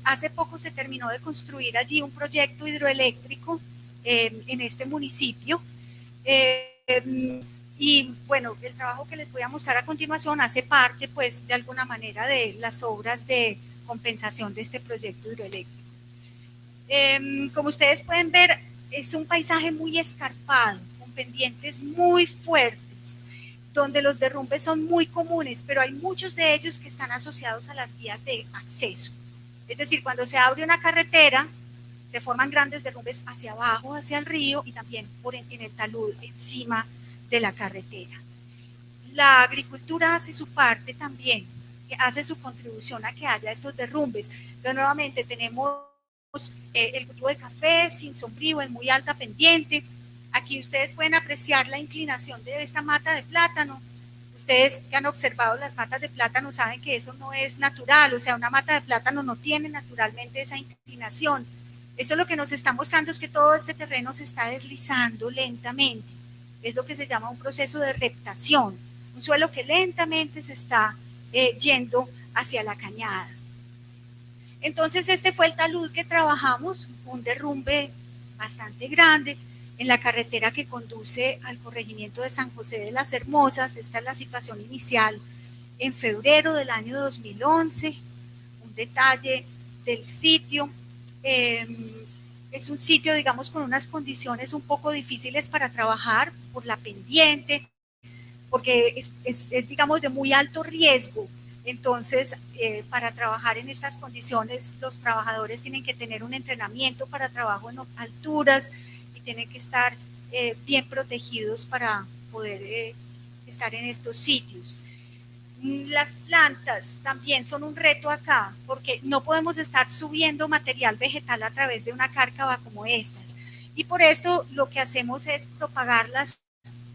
Hace poco se terminó de construir allí un proyecto hidroeléctrico en este municipio. Y bueno, el trabajo que les voy a mostrar a continuación hace parte, pues, de alguna manera de las obras de compensación de este proyecto hidroeléctrico. Como ustedes pueden ver, es un paisaje muy escarpado, con pendientes muy fuertes, donde los derrumbes son muy comunes, pero hay muchos de ellos que están asociados a las vías de acceso. Es decir, cuando se abre una carretera, se forman grandes derrumbes hacia abajo, hacia el río y también en el talud encima de la carretera. La agricultura hace su parte también, que hace su contribución a que haya estos derrumbes. Pero nuevamente tenemos el cultivo de café sin sombrío en muy alta pendiente. Aquí ustedes pueden apreciar la inclinación de esta mata de plátano. Ustedes que han observado las matas de plátano saben que eso no es natural, o sea, una mata de plátano no tiene naturalmente esa inclinación. Eso lo que nos está mostrando es que todo este terreno se está deslizando lentamente. Es lo que se llama un proceso de reptación, un suelo que lentamente se está yendo hacia la cañada. Entonces este fue el talud que trabajamos, un derrumbe bastante grande en la carretera que conduce al corregimiento de San José de las Hermosas. Esta es la situación inicial en febrero del año 2011, un detalle del sitio. Es un sitio, digamos, con unas condiciones un poco difíciles para trabajar por la pendiente, porque es digamos, de muy alto riesgo. Entonces, para trabajar en estas condiciones, los trabajadores tienen que tener un entrenamiento para trabajo en alturas y tienen que estar bien protegidos para poder estar en estos sitios. Las plantas también son un reto acá, porque no podemos estar subiendo material vegetal a través de una cárcava como estas. y por esto lo que hacemos es propagarlas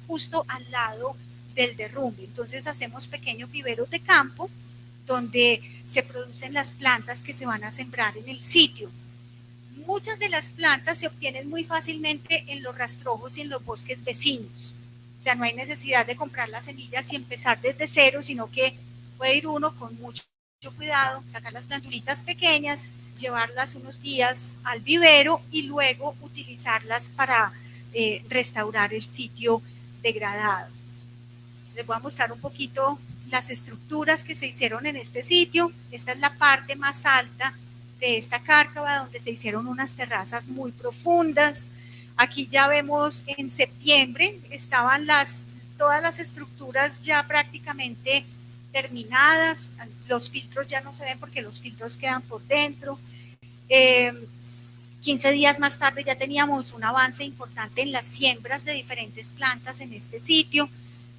justo al lado del derrumbe. Entonces hacemos pequeños viveros de campo donde se producen las plantas que se van a sembrar en el sitio. Muchas de las plantas se obtienen muy fácilmente en los rastrojos y en los bosques vecinos. O sea, no hay necesidad de comprar las semillas y empezar desde cero, sino que puede ir uno con mucho cuidado, sacar las plantulitas pequeñas, llevarlas unos días al vivero y luego utilizarlas para restaurar el sitio degradado. Les voy a mostrar un poquito las estructuras que se hicieron en este sitio. Esta es la parte más alta de esta cárcava, donde se hicieron unas terrazas muy profundas. Aquí ya vemos en septiembre estaban todas las estructuras ya prácticamente terminadas. Los filtros ya no se ven porque los filtros quedan por dentro. 15 días más tarde ya teníamos un avance importante en las siembras de diferentes plantas en este sitio.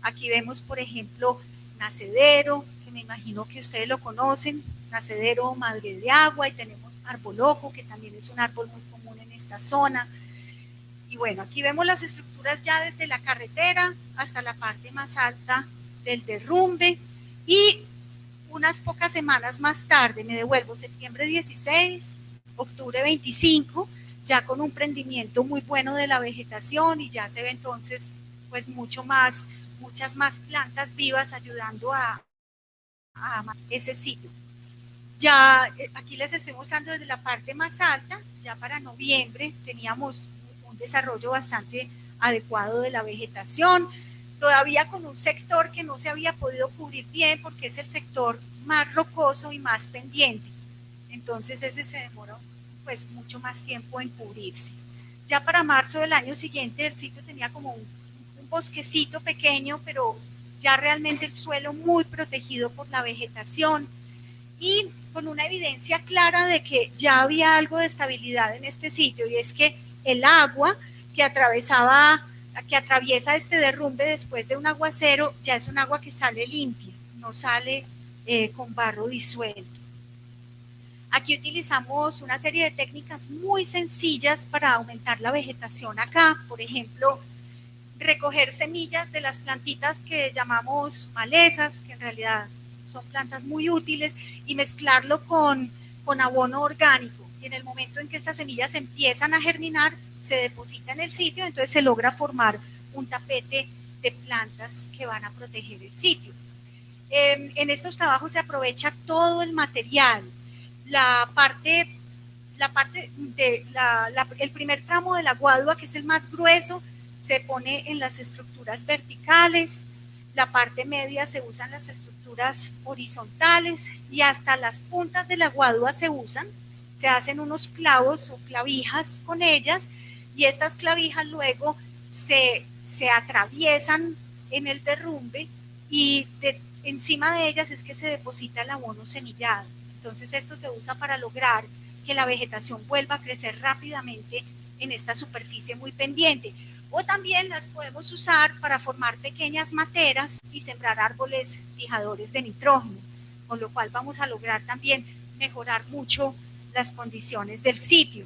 Aquí vemos, por ejemplo, nacedero, que me imagino que ustedes lo conocen, nacedero madre de agua, y tenemos arbolojo, que también es un árbol muy común en esta zona. Y bueno, aquí vemos las estructuras ya desde la carretera hasta la parte más alta del derrumbe, y unas pocas semanas más tarde, me devuelvo, septiembre 16, octubre 25, ya con un prendimiento muy bueno de la vegetación, y ya se ve entonces pues muchas más plantas vivas ayudando a ese sitio. Ya aquí les estoy mostrando desde la parte más alta. Ya para noviembre teníamos un desarrollo bastante adecuado de la vegetación, todavía con un sector que no se había podido cubrir bien porque es el sector más rocoso y más pendiente. Entonces ese se demoró pues mucho más tiempo en cubrirse. Ya para marzo del año siguiente el sitio tenía como un bosquecito pequeño, pero ya realmente el suelo muy protegido por la vegetación y con una evidencia clara de que ya había algo de estabilidad en este sitio, y es que el agua que atraviesa este derrumbe después de un aguacero ya es un agua que sale limpia, no sale con barro disuelto. Aquí utilizamos una serie de técnicas muy sencillas para aumentar la vegetación acá. Por ejemplo, recoger semillas de las plantitas que llamamos malezas, que en realidad son plantas muy útiles, y mezclarlo con abono orgánico. Y en el momento en que estas semillas empiezan a germinar, se deposita en el sitio, entonces se logra formar un tapete de plantas que van a proteger el sitio. En estos trabajos se aprovecha todo el material. El primer tramo de la guadua, que es el más grueso, se pone en las estructuras verticales, la parte media se usan las estructuras horizontales, y hasta las puntas de la guadua se hacen unos clavos o clavijas con ellas, y estas clavijas luego se atraviesan en el derrumbe, y encima de ellas es que se deposita el abono semillado. Entonces esto se usa para lograr que la vegetación vuelva a crecer rápidamente en esta superficie muy pendiente. O también las podemos usar para formar pequeñas materas y sembrar árboles fijadores de nitrógeno, con lo cual vamos a lograr también mejorar mucho las condiciones del sitio.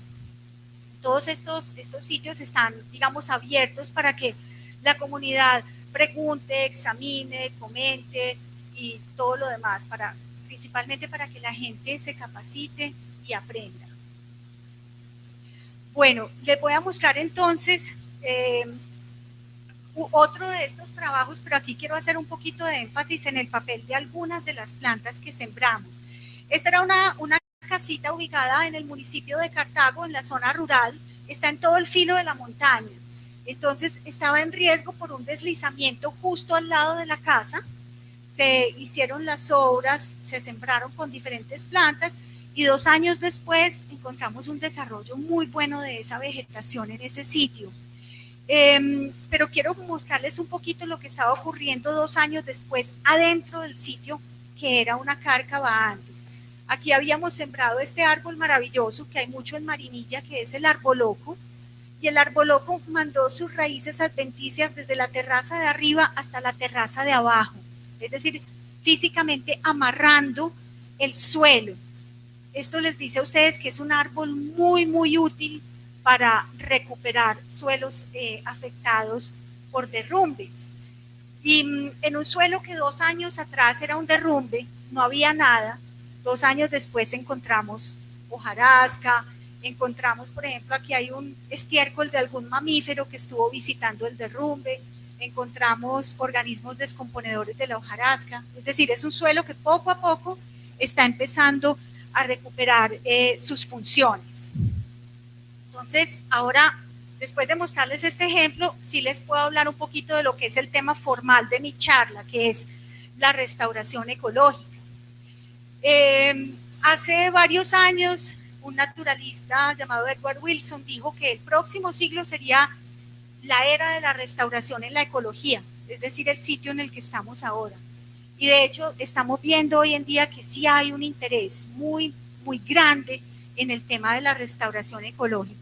Todos estos sitios están, digamos, abiertos para que la comunidad pregunte, examine, comente y todo lo demás, principalmente para que la gente se capacite y aprenda. Bueno, les voy a mostrar entonces otro de estos trabajos, pero aquí quiero hacer un poquito de énfasis en el papel de algunas de las plantas que sembramos. Esta era una casita ubicada en el municipio de Cartago, en la zona rural, está en todo el filo de la montaña. Entonces estaba en riesgo por un deslizamiento justo al lado de la casa. Se hicieron las obras, se sembraron con diferentes plantas, y 2 años después encontramos un desarrollo muy bueno de esa vegetación en ese sitio. Pero quiero mostrarles un poquito lo que estaba ocurriendo 2 años después adentro del sitio, que era una cárcava antes. Aquí habíamos sembrado este árbol maravilloso que hay mucho en Marinilla, que es el arboloco, y el arboloco mandó sus raíces adventicias desde la terraza de arriba hasta la terraza de abajo, es decir, físicamente amarrando el suelo. Esto les dice a ustedes que es un árbol muy, muy útil para recuperar suelos afectados por derrumbes. Y en un suelo que 2 años atrás era un derrumbe, no había nada, 2 años después encontramos hojarasca, encontramos, por ejemplo, aquí hay un estiércol de algún mamífero que estuvo visitando el derrumbe, encontramos organismos descomponedores de la hojarasca, es decir, es un suelo que poco a poco está empezando a recuperar sus funciones. Entonces, ahora, después de mostrarles este ejemplo, sí les puedo hablar un poquito de lo que es el tema formal de mi charla, que es la restauración ecológica. Hace varios años, un naturalista llamado Edward Wilson dijo que el próximo siglo sería la era de la restauración en la ecología, es decir, el sitio en el que estamos ahora. Y de hecho, estamos viendo hoy en día que sí hay un interés muy, muy grande en el tema de la restauración ecológica.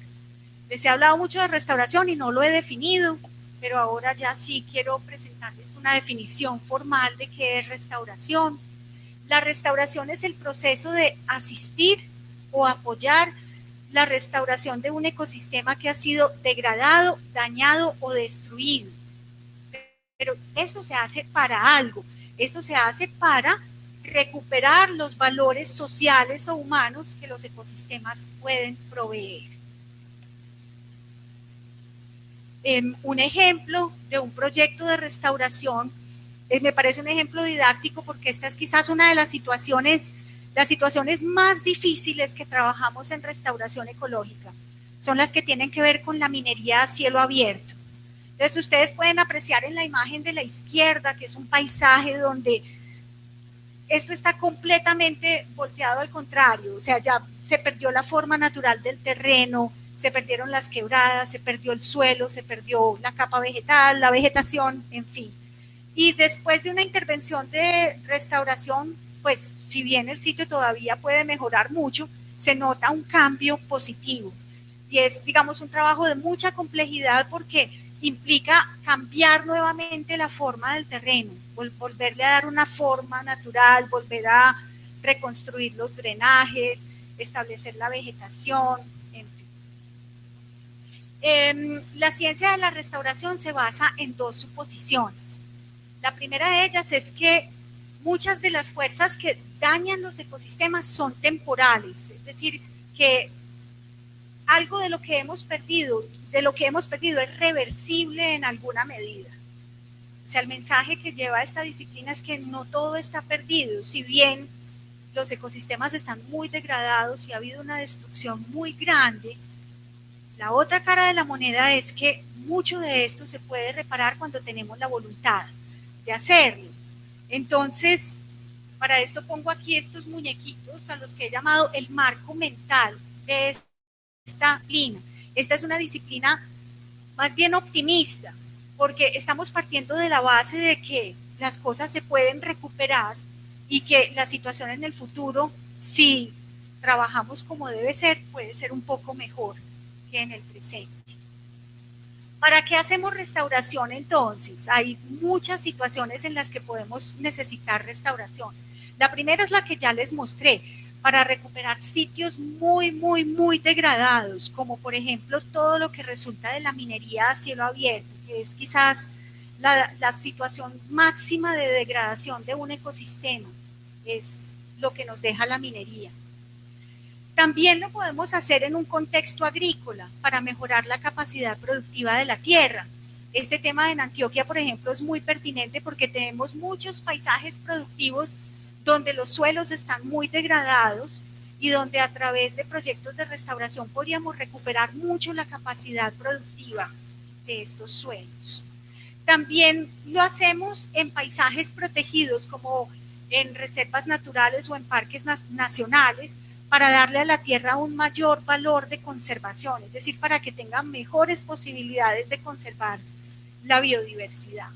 Les he hablado mucho de restauración y no lo he definido, pero ahora ya sí quiero presentarles una definición formal de qué es restauración. La restauración es el proceso de asistir o apoyar la restauración de un ecosistema que ha sido degradado, dañado o destruido. Pero esto se hace para algo, esto se hace para recuperar los valores sociales o humanos que los ecosistemas pueden proveer. Un ejemplo de un proyecto de restauración, me parece un ejemplo didáctico porque esta es quizás una de las situaciones más difíciles que trabajamos en restauración ecológica. Son las que tienen que ver con la minería a cielo abierto. Entonces ustedes pueden apreciar en la imagen de la izquierda que es un paisaje donde esto está completamente volteado al contrario, o sea, ya se perdió la forma natural del terreno, se perdieron las quebradas, se perdió el suelo, se perdió la capa vegetal, la vegetación, en fin. Y después de una intervención de restauración, pues si bien el sitio todavía puede mejorar mucho, se nota un cambio positivo. Y es, digamos, un trabajo de mucha complejidad porque implica cambiar nuevamente la forma del terreno, volverle a dar una forma natural, volver a reconstruir los drenajes, establecer la vegetación, en fin. La ciencia de la restauración se basa en 2 suposiciones. La primera de ellas es que muchas de las fuerzas que dañan los ecosistemas son temporales, es decir, que algo de lo que hemos perdido es reversible en alguna medida. O sea, el mensaje que lleva esta disciplina es que no todo está perdido, si bien los ecosistemas están muy degradados y ha habido una destrucción muy grande. La otra cara de la moneda es que mucho de esto se puede reparar cuando tenemos la voluntad de hacerlo. Entonces, para esto pongo aquí estos muñequitos a los que he llamado el marco mental de esta disciplina. Esta es una disciplina más bien optimista, porque estamos partiendo de la base de que las cosas se pueden recuperar y que la situación en el futuro, si trabajamos como debe ser, puede ser un poco mejor que en el presente. ¿Para qué hacemos restauración entonces? Hay muchas situaciones en las que podemos necesitar restauración. La primera es la que ya les mostré, para recuperar sitios muy, muy, muy degradados, como por ejemplo todo lo que resulta de la minería a cielo abierto, que es quizás la situación máxima de degradación de un ecosistema, es lo que nos deja la minería. También lo podemos hacer en un contexto agrícola para mejorar la capacidad productiva de la tierra. Este tema en Antioquia, por ejemplo, es muy pertinente porque tenemos muchos paisajes productivos donde los suelos están muy degradados y donde a través de proyectos de restauración podríamos recuperar mucho la capacidad productiva de estos suelos. También lo hacemos en paisajes protegidos como en reservas naturales o en parques nacionales, para darle a la tierra un mayor valor de conservación, es decir, para que tenga mejores posibilidades de conservar la biodiversidad.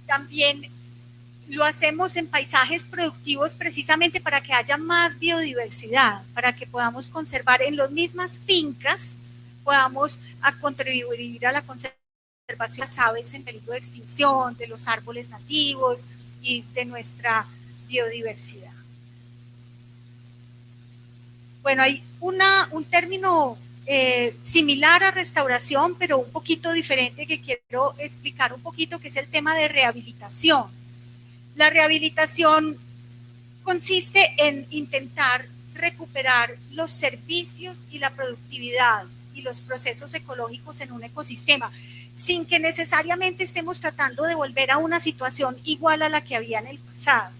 También lo hacemos en paisajes productivos precisamente para que haya más biodiversidad, para que podamos conservar en las mismas fincas, podamos contribuir a la conservación de las aves en peligro de extinción, de los árboles nativos y de nuestra biodiversidad. Bueno, hay un término similar a restauración, pero un poquito diferente, que quiero explicar un poquito, que es el tema de rehabilitación. La rehabilitación consiste en intentar recuperar los servicios y la productividad y los procesos ecológicos en un ecosistema, sin que necesariamente estemos tratando de volver a una situación igual a la que había en el pasado.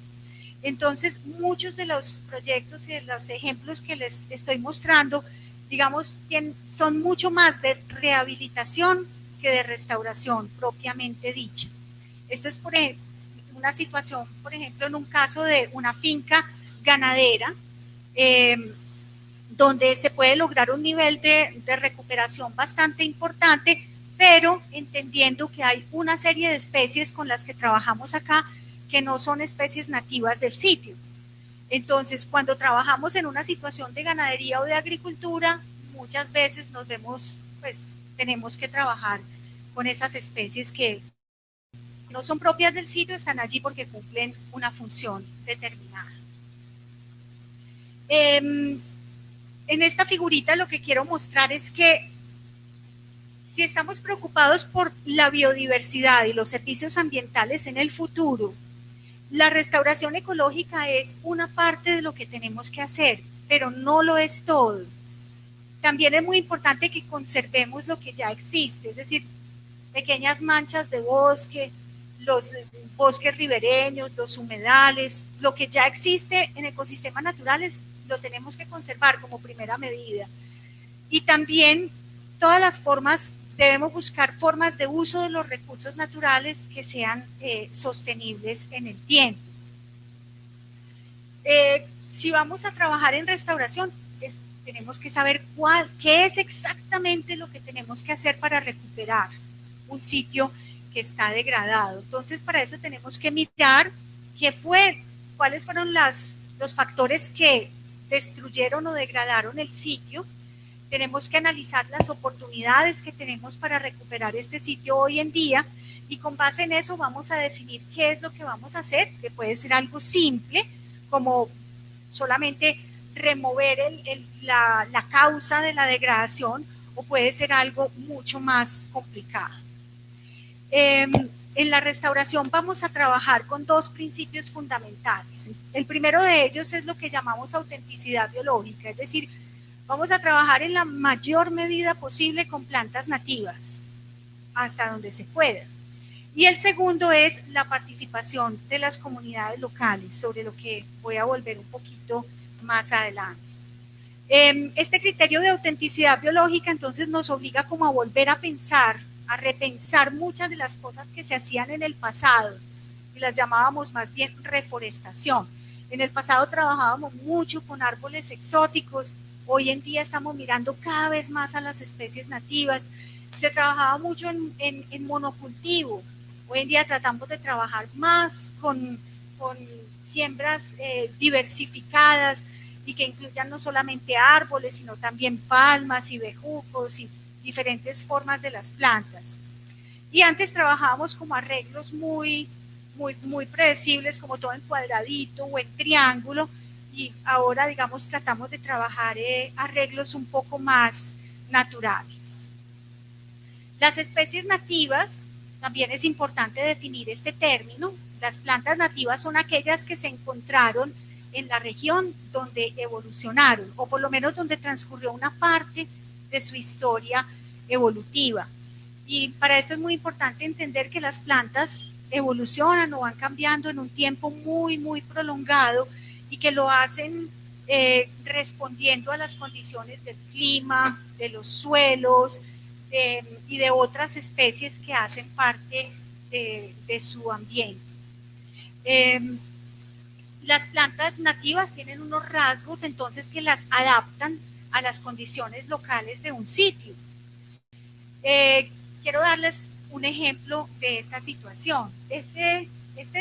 Entonces, muchos de los proyectos y de los ejemplos que les estoy mostrando, digamos, son mucho más de rehabilitación que de restauración propiamente dicha. Esto es por ejemplo, una situación, por ejemplo, en un caso de una finca ganadera, donde se puede lograr un nivel de recuperación bastante importante, pero entendiendo que hay una serie de especies con las que trabajamos acá que no son especies nativas del sitio. Entonces, cuando trabajamos en una situación de ganadería o de agricultura, muchas veces nos vemos, pues, tenemos que trabajar con esas especies que no son propias del sitio, están allí porque cumplen una función determinada. En esta figurita lo que quiero mostrar es que si estamos preocupados por la biodiversidad y los servicios ambientales en el futuro, la restauración ecológica es una parte de lo que tenemos que hacer, pero no lo es todo. También es muy importante que conservemos lo que ya existe, es decir, pequeñas manchas de bosque, los bosques ribereños, los humedales, lo que ya existe en ecosistemas naturales lo tenemos que conservar como primera medida. Y también todas las formas, debemos buscar formas de uso de los recursos naturales que sean sostenibles en el tiempo. Si vamos a trabajar en restauración, tenemos que saber qué es exactamente lo que tenemos que hacer para recuperar un sitio que está degradado. Entonces, para eso tenemos que mirar cuáles fueron los factores que destruyeron o degradaron el sitio. Tenemos que analizar las oportunidades que tenemos para recuperar este sitio hoy en día y con base en eso vamos a definir qué es lo que vamos a hacer, que puede ser algo simple, como solamente remover la causa de la degradación, o puede ser algo mucho más complicado. En la restauración vamos a trabajar con dos principios fundamentales. El primero de ellos es lo que llamamos autenticidad biológica, es decir, vamos a trabajar en la mayor medida posible con plantas nativas, hasta donde se pueda. Y el segundo es la participación de las comunidades locales, sobre lo que voy a volver un poquito más adelante. Este criterio de autenticidad biológica entonces nos obliga como a volver a pensar, a repensar muchas de las cosas que se hacían en el pasado, y las llamábamos más bien reforestación. En el pasado trabajábamos mucho con árboles exóticos, hoy en día estamos mirando cada vez más a las especies nativas, se trabajaba mucho en monocultivo, hoy en día tratamos de trabajar más con siembras diversificadas y que incluyan no solamente árboles, sino también palmas y bejucos y diferentes formas de las plantas. Y antes trabajábamos como arreglos muy predecibles, como todo en cuadradito o en triángulo, y ahora, digamos, tratamos de trabajar arreglos un poco más naturales. Las especies nativas, también es importante definir este término. Las plantas nativas son aquellas que se encontraron en la región donde evolucionaron, o por lo menos donde transcurrió una parte de su historia evolutiva. Y para esto es muy importante entender que las plantas evolucionan o van cambiando en un tiempo muy prolongado y que lo hacen respondiendo a las condiciones del clima, de los suelos y de otras especies que hacen parte de su ambiente. Las plantas nativas tienen unos rasgos entonces que las adaptan a las condiciones locales de un sitio. Quiero darles un ejemplo de esta situación. Este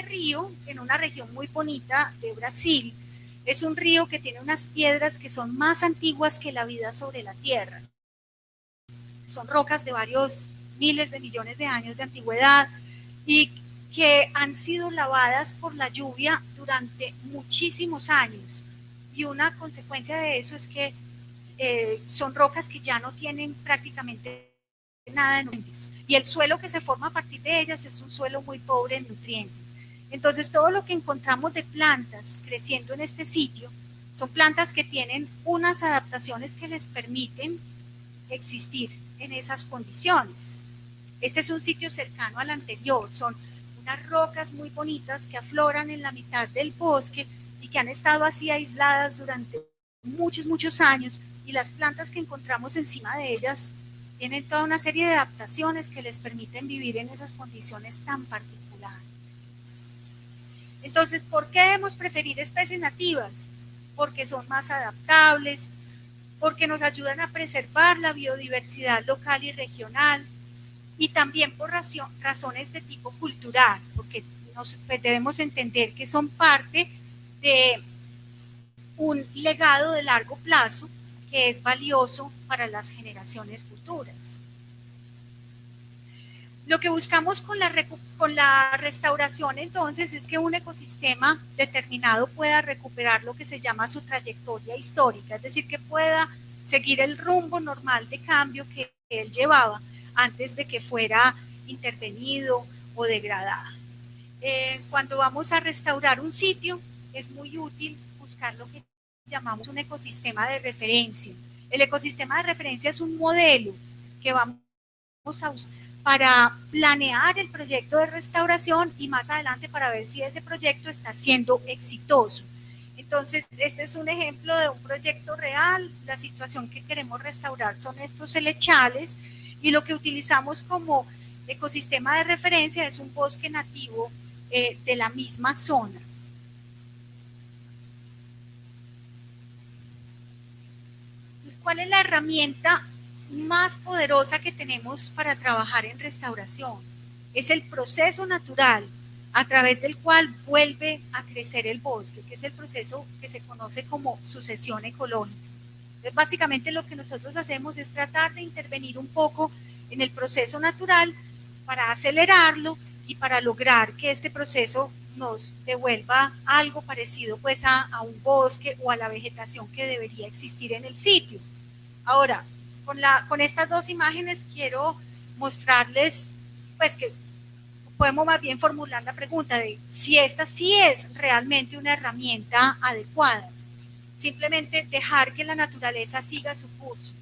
río, en una región muy bonita de Brasil, es un río que tiene unas piedras que son más antiguas que la vida sobre la tierra. Son rocas de varios miles de millones de años de antigüedad y que han sido lavadas por la lluvia durante muchísimos años. Y una consecuencia de eso es que son rocas que ya no tienen prácticamente nada de nutrientes. Y el suelo que se forma a partir de ellas es un suelo muy pobre en nutrientes. Entonces, todo lo que encontramos de plantas creciendo en este sitio son plantas que tienen unas adaptaciones que les permiten existir en esas condiciones. Este es un sitio cercano al anterior, son unas rocas muy bonitas que afloran en la mitad del bosque y que han estado así aisladas durante muchos años, y las plantas que encontramos encima de ellas tienen toda una serie de adaptaciones que les permiten vivir en esas condiciones tan particulares. Entonces, ¿por qué debemos preferir especies nativas? Porque son más adaptables, porque nos ayudan a preservar la biodiversidad local y regional, y también por razones de tipo cultural, porque pues debemos entender que son parte de un legado de largo plazo que es valioso para las generaciones futuras. Lo que buscamos con la restauración entonces es que un ecosistema determinado pueda recuperar lo que se llama su trayectoria histórica, es decir, que pueda seguir el rumbo normal de cambio que él llevaba antes de que fuera intervenido o degradado. Cuando vamos a restaurar un sitio, es muy útil buscar lo que llamamos un ecosistema de referencia. El ecosistema de referencia es un modelo que vamos a usar para planear el proyecto de restauración y más adelante para ver si ese proyecto está siendo exitoso. Entonces, este es un ejemplo de un proyecto real. La situación que queremos restaurar son estos helechales, y lo que utilizamos como ecosistema de referencia es un bosque nativo de la misma zona. ¿Cuál es la herramienta más poderosa que tenemos para trabajar en restauración? Es el proceso natural a través del cual vuelve a crecer el bosque, que es el proceso que se conoce como sucesión ecológica. Entonces, básicamente lo que nosotros hacemos es tratar de intervenir un poco en el proceso natural para acelerarlo y para lograr que este proceso nos devuelva algo parecido pues a un bosque o a la vegetación que debería existir en el sitio. Ahora, con estas dos imágenes quiero mostrarles pues que podemos más bien formular la pregunta de si esta sí es realmente una herramienta adecuada. Simplemente dejar que la naturaleza siga su curso.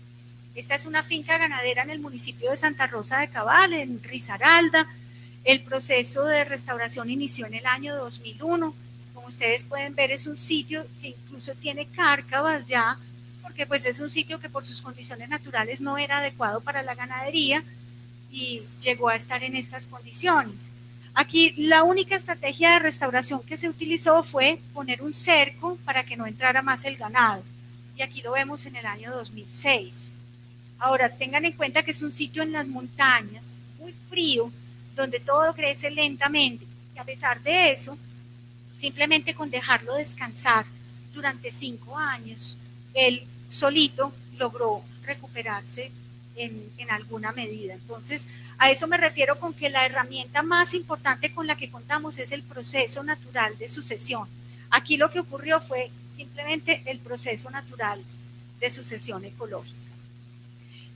Esta es una finca ganadera en el municipio de Santa Rosa de Cabal, en Risaralda. El proceso de restauración inició en el año 2001. Como ustedes pueden ver, es un sitio que incluso tiene cárcavas ya, porque pues es un sitio que por sus condiciones naturales no era adecuado para la ganadería y llegó a estar en estas condiciones. Aquí la única estrategia de restauración que se utilizó fue poner un cerco para que no entrara más el ganado. Y aquí lo vemos en el año 2006. Ahora, tengan en cuenta que es un sitio en las montañas, muy frío, donde todo crece lentamente. Y a pesar de eso, simplemente con dejarlo descansar durante 5 años, él solito logró recuperarse en alguna medida. Entonces, a eso me refiero con que la herramienta más importante con la que contamos es el proceso natural de sucesión. Aquí lo que ocurrió fue simplemente el proceso natural de sucesión ecológica.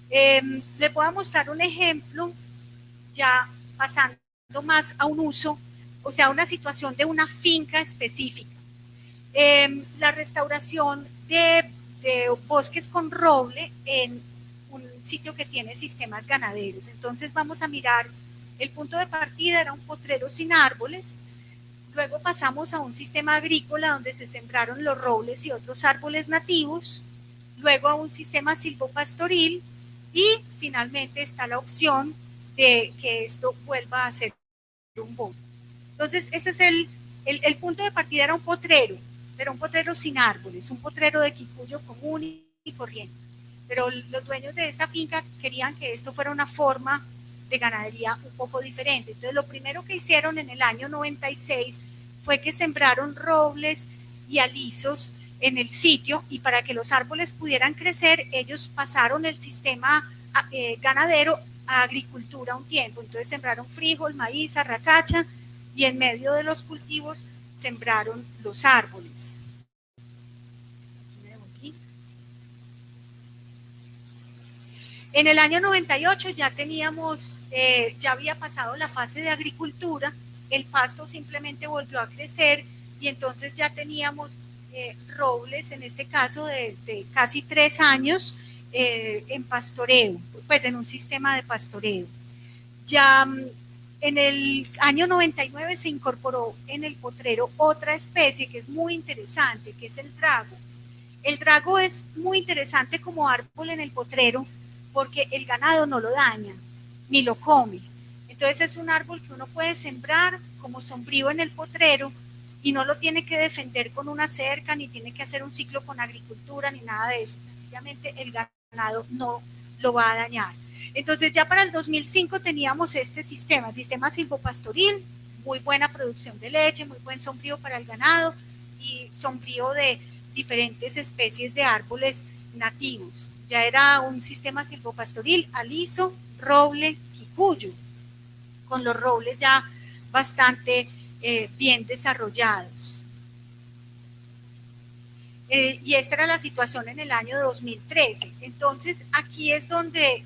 Les voy a mostrar un ejemplo ya pasando más a un uso, o sea, una situación de una finca específica. La restauración de bosques con roble en un sitio que tiene sistemas ganaderos. Entonces vamos a mirar, el punto de partida era un potrero sin árboles, luego pasamos a un sistema agrícola donde se sembraron los robles y otros árboles nativos, luego a un sistema silvopastoril y finalmente está la opción de que esto vuelva a ser un bosque. Entonces ese es el punto de partida, era un potrero, pero un potrero sin árboles, un potrero de quicuyo común y corriente. Pero los dueños de esta finca querían que esto fuera una forma de ganadería un poco diferente. Entonces lo primero que hicieron en el año 96 fue que sembraron robles y alisos en el sitio, y para que los árboles pudieran crecer, ellos pasaron el sistema ganadero a agricultura un tiempo. Entonces sembraron frijol, maíz, arracacha, y en medio de los cultivos sembraron los árboles. En el año 98 ya teníamos, ya había pasado la fase de agricultura, el pasto simplemente volvió a crecer y entonces ya teníamos robles, en este caso de casi 3 años, en pastoreo, pues en un sistema de pastoreo. Ya en el año 99 se incorporó en el potrero otra especie que es muy interesante, que es el drago. El drago es muy interesante como árbol en el potrero porque el ganado no lo daña, ni lo come. Entonces es un árbol que uno puede sembrar como sombrío en el potrero y no lo tiene que defender con una cerca, ni tiene que hacer un ciclo con agricultura, ni nada de eso. Sencillamente el ganado no lo va a dañar. Entonces ya para el 2005 teníamos este sistema silvopastoril, muy buena producción de leche, muy buen sombrío para el ganado y sombrío de diferentes especies de árboles nativos. Ya era un sistema silvopastoril, aliso, roble, quicuyo, con los robles ya bastante bien desarrollados. Y esta era la situación en el año 2013. Entonces, aquí es donde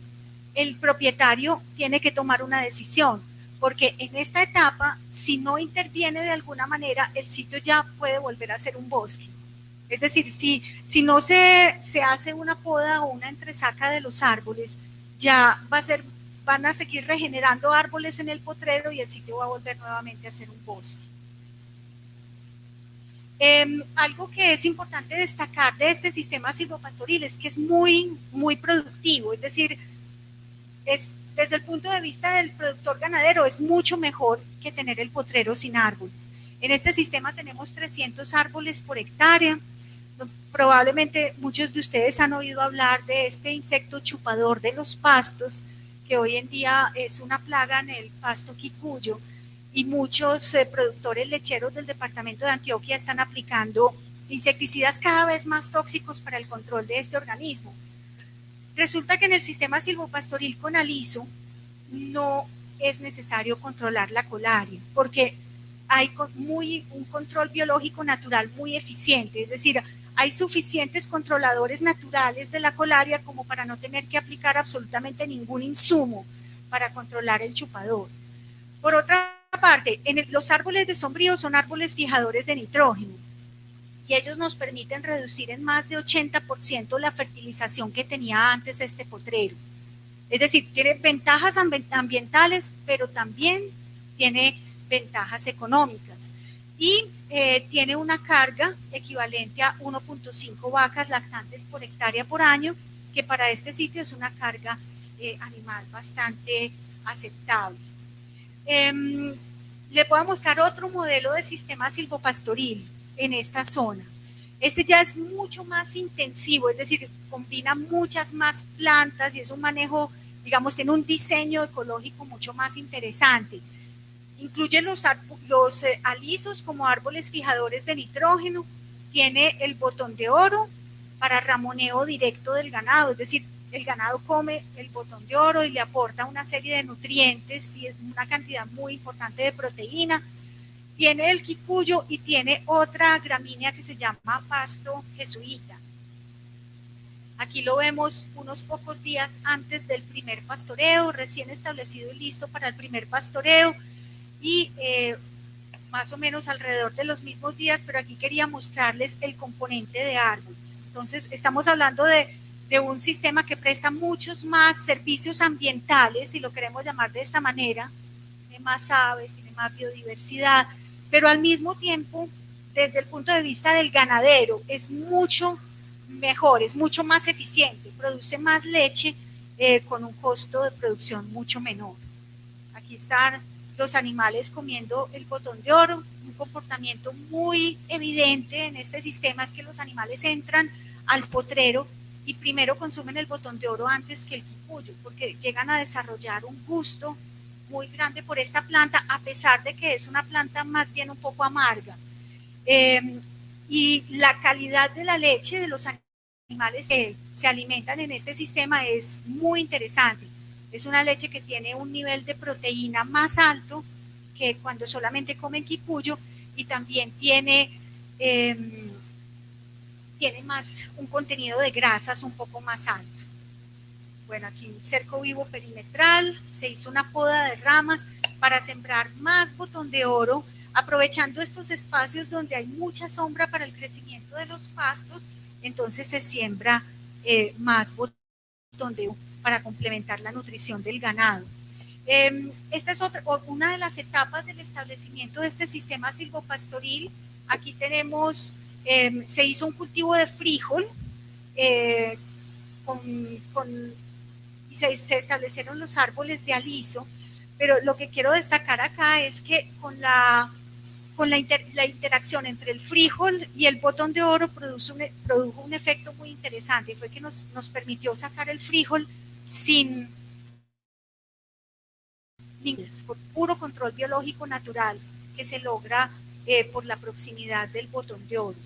el propietario tiene que tomar una decisión, porque en esta etapa, si no interviene de alguna manera, el sitio ya puede volver a ser un bosque. Es decir, si no se hace una poda o una entresaca de los árboles, ya van a seguir regenerando árboles en el potrero y el sitio va a volver nuevamente a ser un bosque. Algo que es importante destacar de este sistema silvopastoril es que es muy, muy productivo, es decir, desde el punto de vista del productor ganadero es mucho mejor que tener el potrero sin árboles. En este sistema tenemos 300 árboles por hectárea. Probablemente muchos de ustedes han oído hablar de este insecto chupador de los pastos, que hoy en día es una plaga en el pasto quicuyo, y muchos productores lecheros del departamento de Antioquia están aplicando insecticidas cada vez más tóxicos para el control de este organismo. Resulta que en el sistema silvopastoril con aliso no es necesario controlar la colaria, porque hay un control biológico natural muy eficiente, es decir, hay suficientes controladores naturales de la colaria como para no tener que aplicar absolutamente ningún insumo para controlar el chupador. Por otra parte, los árboles de sombrío son árboles fijadores de nitrógeno y ellos nos permiten reducir en más de 80% la fertilización que tenía antes este potrero. Es decir, tiene ventajas ambientales, pero también tiene ventajas económicas. Y tiene una carga equivalente a 1.5 vacas lactantes por hectárea por año, que para este sitio es una carga animal bastante aceptable. Le puedo mostrar otro modelo de sistema silvopastoril en esta zona. Este ya es mucho más intensivo, es decir, combina muchas más plantas y es un manejo, digamos, tiene un diseño ecológico mucho más interesante. Incluye los alisos como árboles fijadores de nitrógeno, tiene el botón de oro para ramoneo directo del ganado, es decir, el ganado come el botón de oro y le aporta una serie de nutrientes y una cantidad muy importante de proteína. Tiene el quicuyo y tiene otra gramínea que se llama pasto jesuita. Aquí lo vemos unos pocos días antes del primer pastoreo, recién establecido y listo para el primer pastoreo y más o menos alrededor de los mismos días, pero aquí quería mostrarles el componente de árboles. Entonces estamos hablando de un sistema que presta muchos más servicios ambientales, si lo queremos llamar de esta manera, tiene más aves, tiene más biodiversidad, pero al mismo tiempo, desde el punto de vista del ganadero, es mucho mejor, es mucho más eficiente, produce más leche con un costo de producción mucho menor. Aquí están los animales comiendo el botón de oro, un comportamiento muy evidente en este sistema es que los animales entran al potrero y primero consumen el botón de oro antes que el quicuyo, porque llegan a desarrollar un gusto muy grande por esta planta, a pesar de que es una planta más bien un poco amarga. Y la calidad de la leche de los animales que se alimentan en este sistema es muy interesante. Es una leche que tiene un nivel de proteína más alto que cuando solamente comen quicuyo y también tiene más un contenido de grasas un poco más alto. bueno, aquí un cerco vivo perimetral, se hizo una poda de ramas para sembrar más botón de oro, aprovechando estos espacios donde hay mucha sombra para el crecimiento de los pastos, entonces se siembra más botón de oro para complementar la nutrición del ganado. Esta es una de las etapas del establecimiento de este sistema silvopastoril. Aquí tenemos, se hizo un cultivo de frijol y se establecieron los árboles de aliso, pero lo que quiero destacar acá es que la interacción entre el frijol y el botón de oro produjo un efecto muy interesante, y fue que nos permitió sacar el frijol sin por puro control biológico natural que se logra por la proximidad del botón de oro.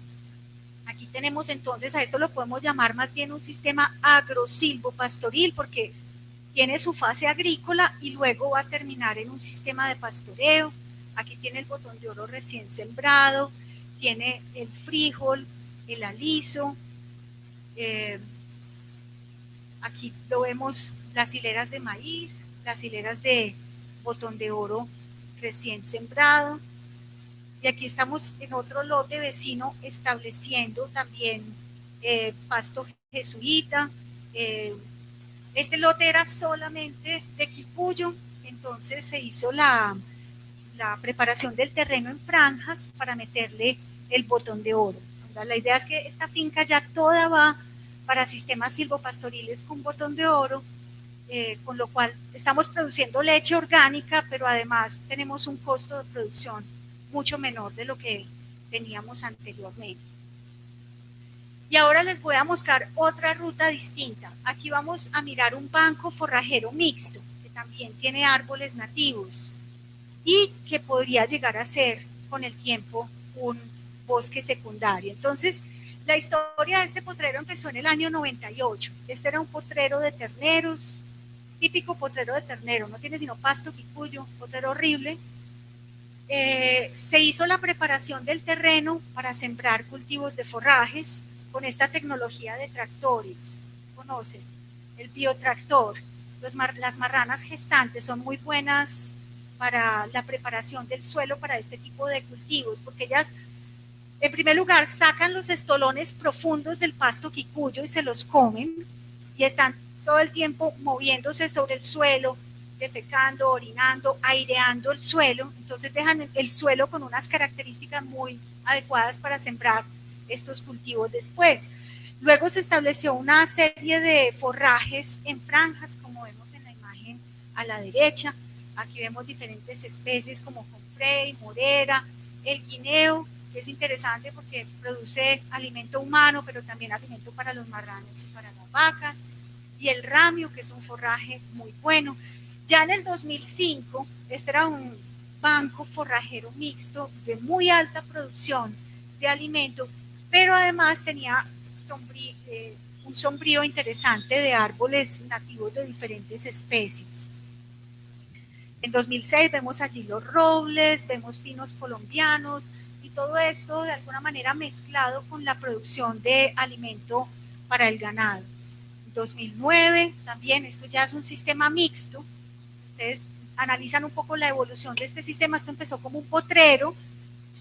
Aquí tenemos entonces, a esto lo podemos llamar más bien un sistema agrosilvopastoril, porque tiene su fase agrícola y luego va a terminar en un sistema de pastoreo. Aquí tiene el botón de oro recién sembrado, tiene el frijol, el aliso, aquí lo vemos, las hileras de maíz, las hileras de botón de oro recién sembrado. Y aquí estamos en otro lote vecino estableciendo también pasto jesuita. Este lote era solamente de quipuyo, entonces se hizo la preparación del terreno en franjas para meterle el botón de oro. La idea es que esta finca ya toda va para sistemas silvopastoriles con botón de oro, con lo cual estamos produciendo leche orgánica, pero además tenemos un costo de producción mucho menor de lo que teníamos anteriormente. Y ahora les voy a mostrar otra ruta distinta. Aquí vamos a mirar un banco forrajero mixto, que también tiene árboles nativos y que podría llegar a ser con el tiempo un bosque secundario. Entonces, la historia de este potrero empezó en el año 98. Este era un potrero de terneros, típico potrero de ternero, no tiene sino pasto, quipuyo, potrero horrible. Se hizo la preparación del terreno para sembrar cultivos de forrajes con esta tecnología de tractores. ¿Conocen? El biotractor. Las marranas gestantes son muy buenas para la preparación del suelo para este tipo de cultivos, porque ellas, en primer lugar, sacan los estolones profundos del pasto quicuyo y se los comen, y están todo el tiempo moviéndose sobre el suelo, defecando, orinando, aireando el suelo. Entonces dejan el suelo con unas características muy adecuadas para sembrar estos cultivos después. Luego se estableció una serie de forrajes en franjas, como vemos en la imagen a la derecha. Aquí vemos diferentes especies como confrey, morera, el guineo, que es interesante porque produce alimento humano, pero también alimento para los marranos y para las vacas, y el ramio, que es un forraje muy bueno. Ya en el 2005, este era un banco forrajero mixto de muy alta producción de alimento, pero además tenía un sombrío interesante de árboles nativos de diferentes especies. En 2006 vemos allí los robles, vemos pinos colombianos, y todo esto de alguna manera mezclado con la producción de alimento para el ganado. En 2009 también, esto ya es un sistema mixto. Ustedes analizan un poco la evolución de este sistema. Esto empezó como un potrero,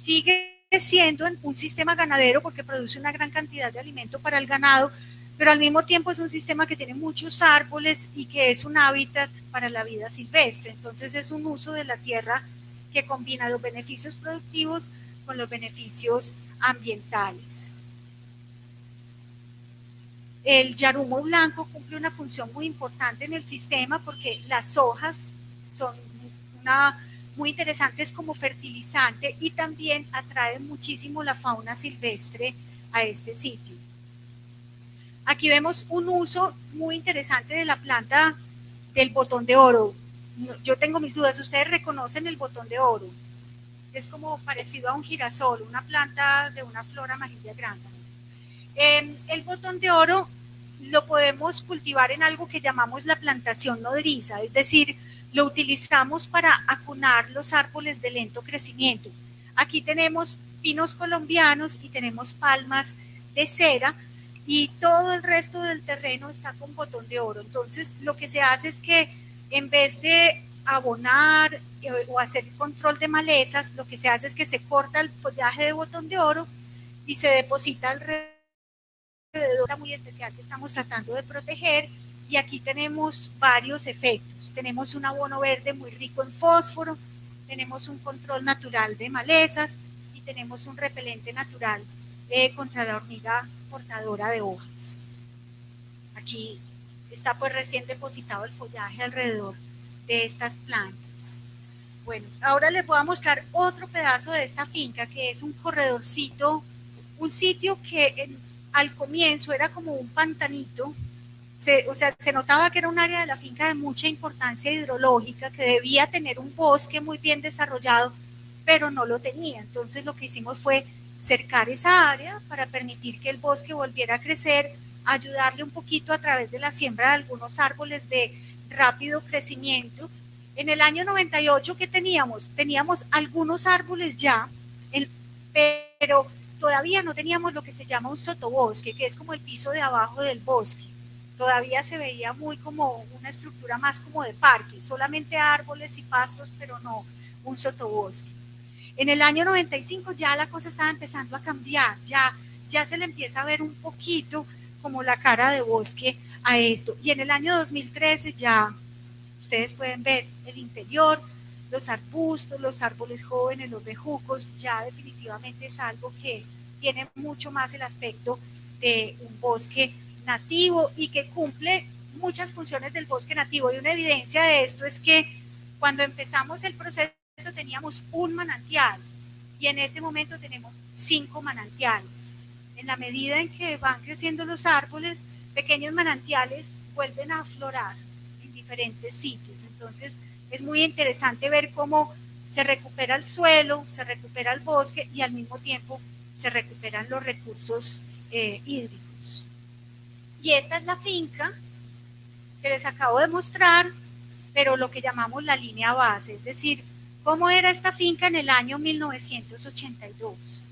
sigue siendo un sistema ganadero porque produce una gran cantidad de alimento para el ganado, pero al mismo tiempo es un sistema que tiene muchos árboles y que es un hábitat para la vida silvestre. Entonces es un uso de la tierra que combina los beneficios productivos con los beneficios ambientales. El yarumo blanco cumple una función muy importante en el sistema porque las hojas son muy interesantes como fertilizante y también atraen muchísimo la fauna silvestre a este sitio. Aquí vemos un uso muy interesante de la planta del botón de oro. Yo tengo mis dudas, ¿ustedes reconocen el botón de oro? Es como parecido a un girasol, una planta de una flor amarilla grande. El botón de oro lo podemos cultivar en algo que llamamos la plantación nodriza, es decir, lo utilizamos para acunar los árboles de lento crecimiento. Aquí tenemos pinos colombianos y tenemos palmas de cera, y todo el resto del terreno está con botón de oro. Entonces lo que se hace es que en vez de abonar o hacer control de malezas, lo que se hace es que se corta el follaje de botón de oro y se deposita alrededor muy especial que estamos tratando de proteger. Y aquí tenemos varios efectos. Tenemos un abono verde muy rico en fósforo, tenemos un control natural de malezas y tenemos un repelente natural contra la hormiga portadora de hojas. Aquí está pues recién depositado el follaje alrededor de estas plantas. Bueno, ahora les voy a mostrar otro pedazo de esta finca que es un corredorcito, un sitio que al comienzo era como un pantanito. Se notaba que era un área de la finca de mucha importancia hidrológica, que debía tener un bosque muy bien desarrollado, pero no lo tenía. Entonces lo que hicimos fue cercar esa área para permitir que el bosque volviera a crecer, ayudarle un poquito a través de la siembra de algunos árboles de rápido crecimiento. En el año 98, ¿qué teníamos? Teníamos algunos árboles ya, pero todavía no teníamos lo que se llama un sotobosque, que es como el piso de abajo del bosque. Todavía se veía muy como una estructura más como de parque, solamente árboles y pastos, pero no un sotobosque. En el año 95 ya la cosa estaba empezando a cambiar, ya se le empieza a ver un poquito como la cara de bosque a esto. Y en el año 2013 ya ustedes pueden ver el interior, los arbustos, los árboles jóvenes, los bejucos, ya definitivamente es algo que tiene mucho más el aspecto de un bosque nativo y que cumple muchas funciones del bosque nativo. Y una evidencia de esto es que cuando empezamos el proceso teníamos un manantial y en este momento tenemos 5 manantiales. En la medida en que van creciendo los árboles, pequeños manantiales vuelven a aflorar en diferentes sitios. Entonces es muy interesante ver cómo se recupera el suelo, se recupera el bosque y al mismo tiempo se recuperan los recursos hídricos. Y esta es la finca que les acabo de mostrar, pero lo que llamamos la línea base, es decir, cómo era esta finca en el año 1982.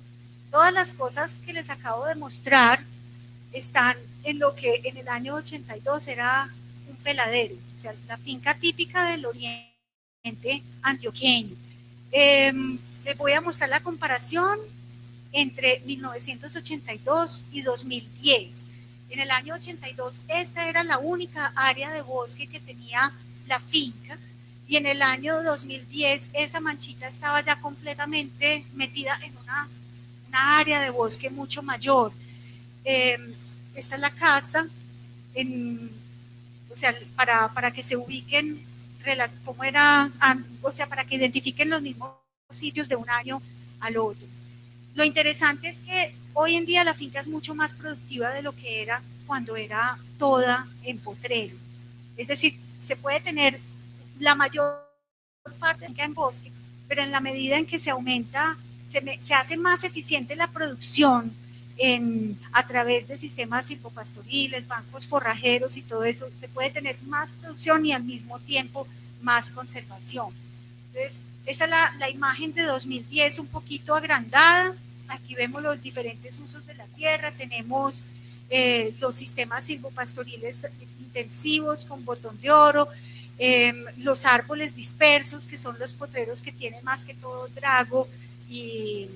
Todas las cosas que les acabo de mostrar están en lo que en el año 82 era un peladero, o sea, la finca típica del oriente antioqueño. Les voy a mostrar la comparación entre 1982 y 2010. En el año 82 esta era la única área de bosque que tenía la finca y en el año 2010 esa manchita estaba ya completamente metida en una área de bosque mucho mayor. Esta es la casa, o sea, para que se ubiquen cómo era, o sea, para que identifiquen los mismos sitios de un año al otro. Lo interesante es que hoy en día la finca es mucho más productiva de lo que era cuando era toda en potrero. Es decir, se puede tener la mayor parte de la finca en bosque, pero en la medida en que se aumenta, se hace más eficiente la producción a través de sistemas silvopastoriles, bancos forrajeros y todo eso, se puede tener más producción y al mismo tiempo más conservación. Entonces, esa es la imagen de 2010 un poquito agrandada. Aquí vemos los diferentes usos de la tierra, tenemos los sistemas silvopastoriles intensivos con botón de oro, los árboles dispersos, que son los potreros que tienen más que todo drago y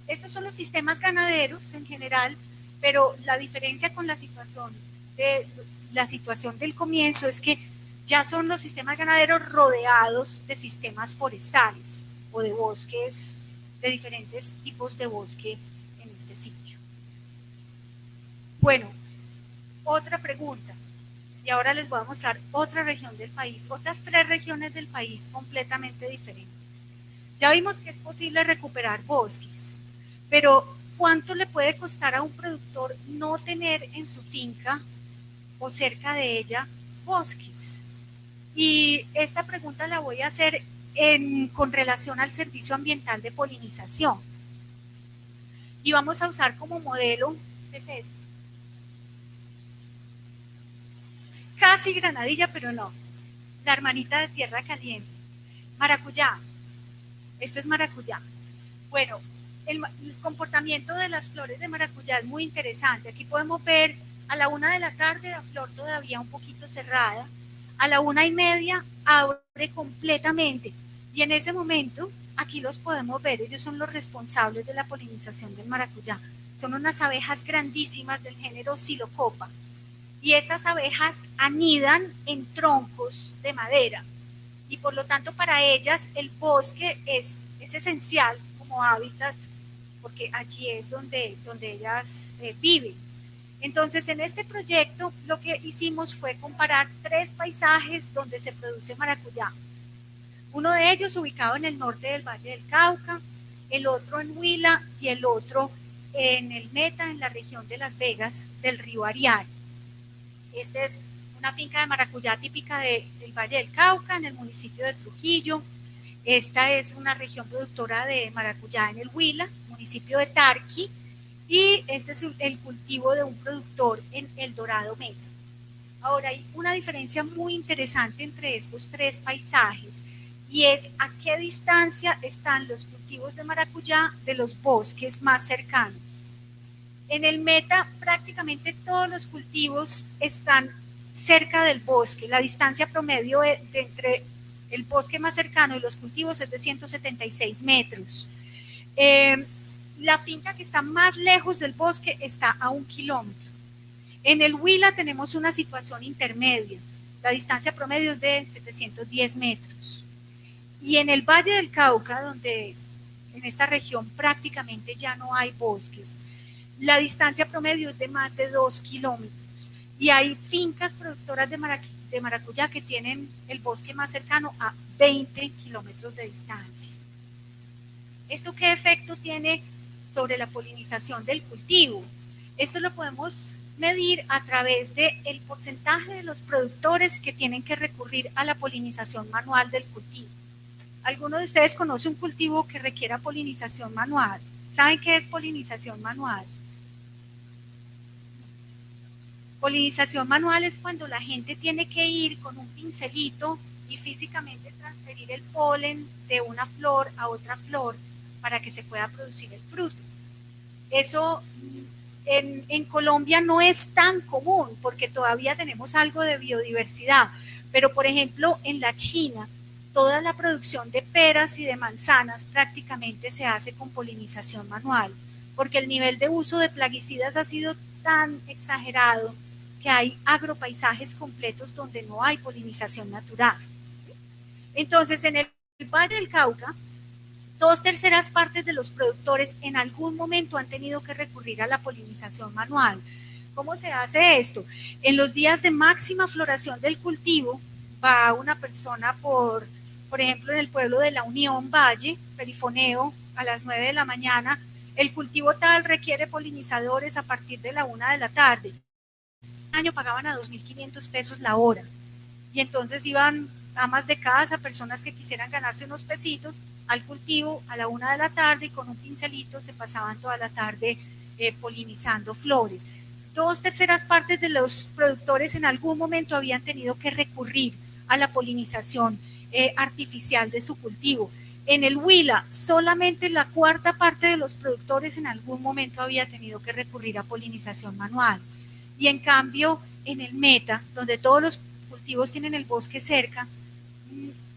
estos son los sistemas ganaderos en general, pero la diferencia con la situación del comienzo es que ya son los sistemas ganaderos rodeados de sistemas forestales o de bosques, de diferentes tipos de bosque en este sitio. Bueno, otra pregunta. Y ahora les voy a mostrar otra región del país, otras 3 regiones del país completamente diferentes. Ya vimos que es posible recuperar bosques, pero ¿cuánto le puede costar a un productor no tener en su finca o cerca de ella bosques? Y esta pregunta la voy a hacer con relación al servicio ambiental de polinización. Y vamos a usar como modelo, casi granadilla, pero no, la hermanita de tierra caliente, maracuyá. Esto es maracuyá. Bueno, el comportamiento de las flores de maracuyá es muy interesante. Aquí podemos ver a la 1 de la tarde la flor todavía un poquito cerrada, a la 1:30 abre completamente y en ese momento aquí los podemos ver, ellos son los responsables de la polinización del maracuyá. Son unas abejas grandísimas del género Psilocopa y estas abejas anidan en troncos de madera y por lo tanto para ellas el bosque es esencial como hábitat porque allí es donde ellas viven. Entonces, en este proyecto lo que hicimos fue comparar 3 paisajes donde se produce maracuyá. Uno de ellos ubicado en el norte del Valle del Cauca, el otro en Huila y el otro en el Meta, en la región de Las Vegas, del río Ariari. Esta es una finca de maracuyá típica del Valle del Cauca, en el municipio de Trujillo. Esta es una región productora de maracuyá en el Huila, municipio de Tarqui, y este es el cultivo de un productor en El Dorado Meta. Ahora hay una diferencia muy interesante entre estos 3 paisajes y es a qué distancia están los cultivos de maracuyá de los bosques más cercanos. En el Meta prácticamente todos los cultivos están cerca del bosque, la distancia promedio de entre el bosque más cercano y los cultivos es de 176 metros. La finca que está más lejos del bosque está a 1 kilómetro. En el Huila tenemos una situación intermedia. La distancia promedio es de 710 metros. Y en el Valle del Cauca, donde en esta región prácticamente ya no hay bosques, la distancia promedio es de más de 2 kilómetros. Y hay fincas productoras de maracuyá que tienen el bosque más cercano a 20 kilómetros de distancia. ¿Esto qué efecto tiene sobre la polinización del cultivo? Esto lo podemos medir a través del porcentaje de los productores que tienen que recurrir a la polinización manual del cultivo. ¿Alguno de ustedes conoce un cultivo que requiera polinización manual? ¿Saben qué es polinización manual? Polinización manual es cuando la gente tiene que ir con un pincelito y físicamente transferir el polen de una flor a otra flor para que se pueda producir el fruto. Eso en Colombia no es tan común porque todavía tenemos algo de biodiversidad, pero por ejemplo en la China toda la producción de peras y de manzanas prácticamente se hace con polinización manual, porque el nivel de uso de plaguicidas ha sido tan exagerado que hay agropaisajes completos donde no hay polinización natural. Entonces en el Valle del Cauca 2/3 partes de los productores en algún momento han tenido que recurrir a la polinización manual. ¿Cómo se hace esto? En los días de máxima floración del cultivo, va una persona por ejemplo, en el pueblo de La Unión Valle, Perifoneo, a las 9 de la mañana, el cultivo tal requiere polinizadores a partir de la 1 de la tarde. Un año pagaban a 2.500 pesos la hora. Y entonces iban amas de casa, personas que quisieran ganarse unos pesitos al cultivo a la 1 de la tarde y con un pincelito se pasaban toda la tarde polinizando flores. 2/3 partes de los productores en algún momento habían tenido que recurrir a la polinización artificial de su cultivo. En el Huila, solamente la 1/4 parte de los productores en algún momento había tenido que recurrir a polinización manual. Y en cambio, en el Meta, donde todos los cultivos tienen el bosque cerca,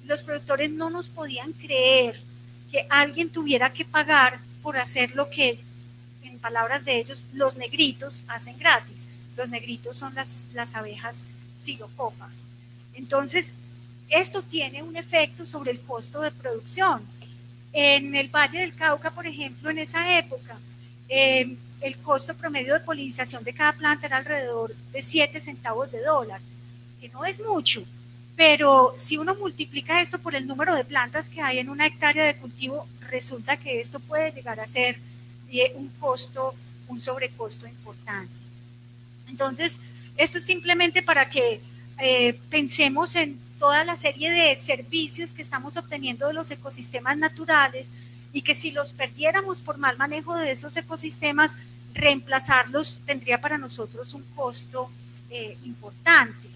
los productores no nos podían creer que alguien tuviera que pagar por hacer lo que, en palabras de ellos, los negritos hacen gratis. Los negritos son las abejas Psilocopa. Entonces, esto tiene un efecto sobre el costo de producción. En el Valle del Cauca, por ejemplo, en esa época, el costo promedio de polinización de cada planta era alrededor de 7 centavos de dólar, que no es mucho, pero si uno multiplica esto por el número de plantas que hay en una hectárea de cultivo, resulta que esto puede llegar a ser un sobrecosto importante. Entonces, esto es simplemente para que pensemos en toda la serie de servicios que estamos obteniendo de los ecosistemas naturales y que si los perdiéramos por mal manejo de esos ecosistemas, reemplazarlos tendría para nosotros un costo importante.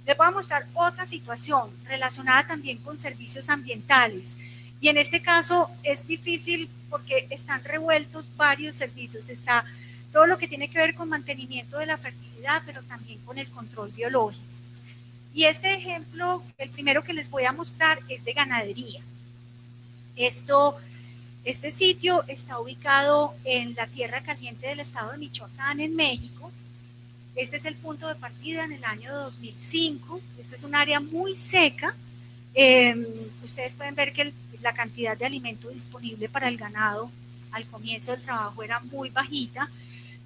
Les voy a mostrar otra situación relacionada también con servicios ambientales. Y en este caso es difícil porque están revueltos varios servicios. Está todo lo que tiene que ver con mantenimiento de la fertilidad, pero también con el control biológico. Y este ejemplo, el primero que les voy a mostrar, es de ganadería. Este sitio está ubicado en la Tierra Caliente del estado de Michoacán, en México. Este es el punto de partida en el año 2005. Este es un área muy seca. Ustedes pueden ver que la cantidad de alimento disponible para el ganado al comienzo del trabajo era muy bajita.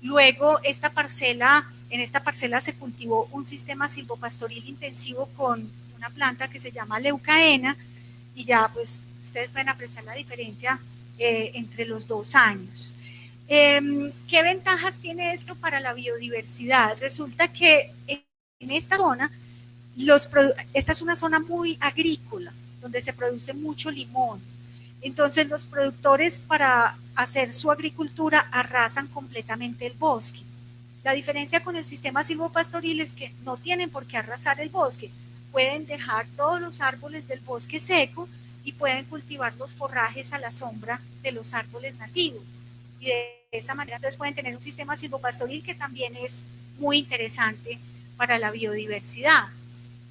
Luego en esta parcela se cultivó un sistema silvopastoril intensivo con una planta que se llama leucaena, y ya pues ustedes pueden apreciar la diferencia entre los 2 años. ¿Qué ventajas tiene esto para la biodiversidad? Resulta que en esta zona, esta es una zona muy agrícola, donde se produce mucho limón. Entonces los productores, para hacer su agricultura, arrasan completamente el bosque. La diferencia con el sistema silvopastoril es que no tienen por qué arrasar el bosque, pueden dejar todos los árboles del bosque seco y pueden cultivar los forrajes a la sombra de los árboles nativos. Y de esa manera entonces pueden tener un sistema silvopastoril que también es muy interesante para la biodiversidad.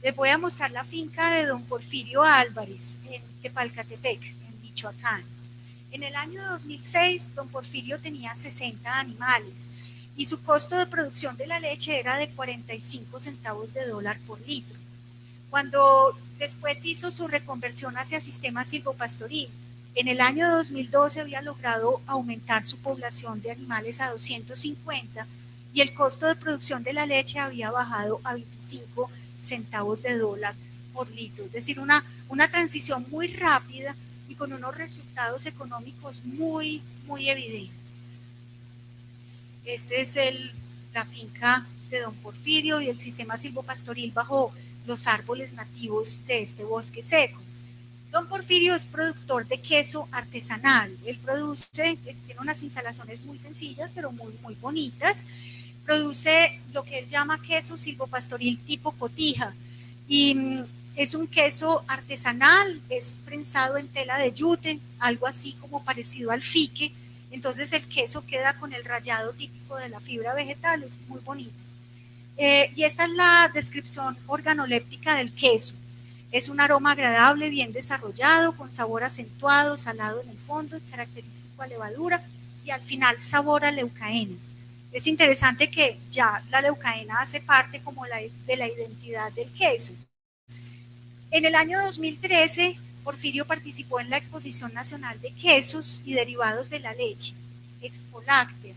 Les voy a mostrar la finca de don Porfirio Álvarez en Tepalcatepec, en Michoacán. En el año 2006, don Porfirio tenía 60 animales y su costo de producción de la leche era de 45 centavos de dólar por litro. Cuando después hizo su reconversión hacia sistema silvopastoril, en el año 2012 había logrado aumentar su población de animales a 250 y el costo de producción de la leche había bajado a 25 centavos de dólar por litro. Es decir, una transición muy rápida y con unos resultados económicos muy, muy evidentes. Este es la finca de don Porfirio y el sistema silvopastoril bajo los árboles nativos de este bosque seco. Don Porfirio es productor de queso artesanal. Él tiene unas instalaciones muy sencillas, pero muy, muy bonitas. Produce lo que él llama queso silvopastoril tipo cotija. Y es un queso artesanal, es prensado en tela de yute, algo así como parecido al fique. Entonces el queso queda con el rallado típico de la fibra vegetal, es muy bonito. Y esta es la descripción organoléptica del queso. Es un aroma agradable, bien desarrollado, con sabor acentuado, salado en el fondo, característico a levadura y al final sabor a leucaena. Es interesante que ya la leucaena hace parte como de la identidad del queso. En el año 2013, Porfirio participó en la Exposición Nacional de Quesos y Derivados de la Leche, Expoláctea,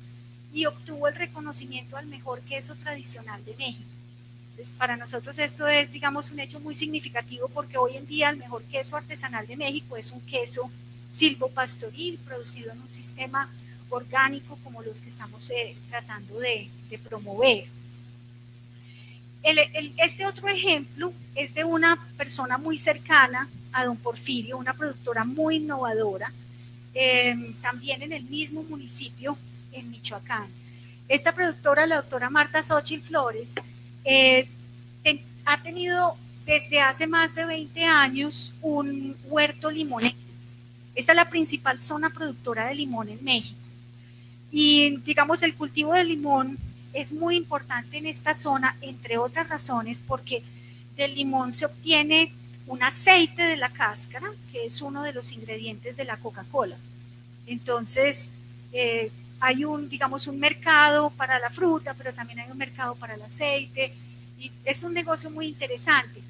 y obtuvo el reconocimiento al mejor queso tradicional de México. Entonces, para nosotros esto es, digamos, un hecho muy significativo porque hoy en día el mejor queso artesanal de México es un queso silvopastoril producido en un sistema orgánico como los que estamos tratando de promover. Este otro ejemplo es de una persona muy cercana a don Porfirio, una productora muy innovadora, también en el mismo municipio, en Michoacán. Esta productora, la doctora Marta Xochitl Flores, ha tenido desde hace más de 20 años un huerto limonero. Esta es la principal zona productora de limón en México. Y digamos, el cultivo de limón es muy importante en esta zona, entre otras razones, porque del limón se obtiene un aceite de la cáscara, que es uno de los ingredientes de la Coca-Cola. Entonces, hay un mercado para la fruta, pero también hay un mercado para el aceite, y es un negocio muy interesante.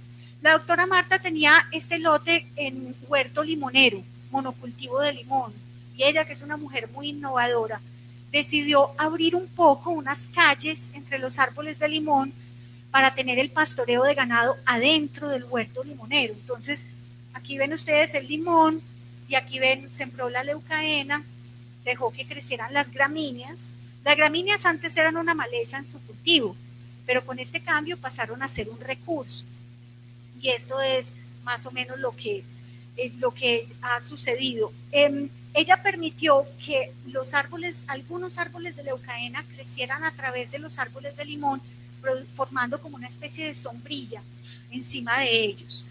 La doctora Marta tenía este lote en huerto limonero, monocultivo de limón, y ella, que es una mujer muy innovadora, decidió abrir un poco unas calles entre los árboles de limón para tener el pastoreo de ganado adentro del huerto limonero. Entonces, aquí ven ustedes el limón y aquí ven, sembró la leucaena, dejó que crecieran las gramíneas. Las gramíneas antes eran una maleza en su cultivo, pero con este cambio pasaron a ser un recurso. Y esto es más o menos lo que ha sucedido. Ella permitió que algunos árboles de leucaena crecieran a través de los árboles de limón, formando como una especie de sombrilla encima de ellos.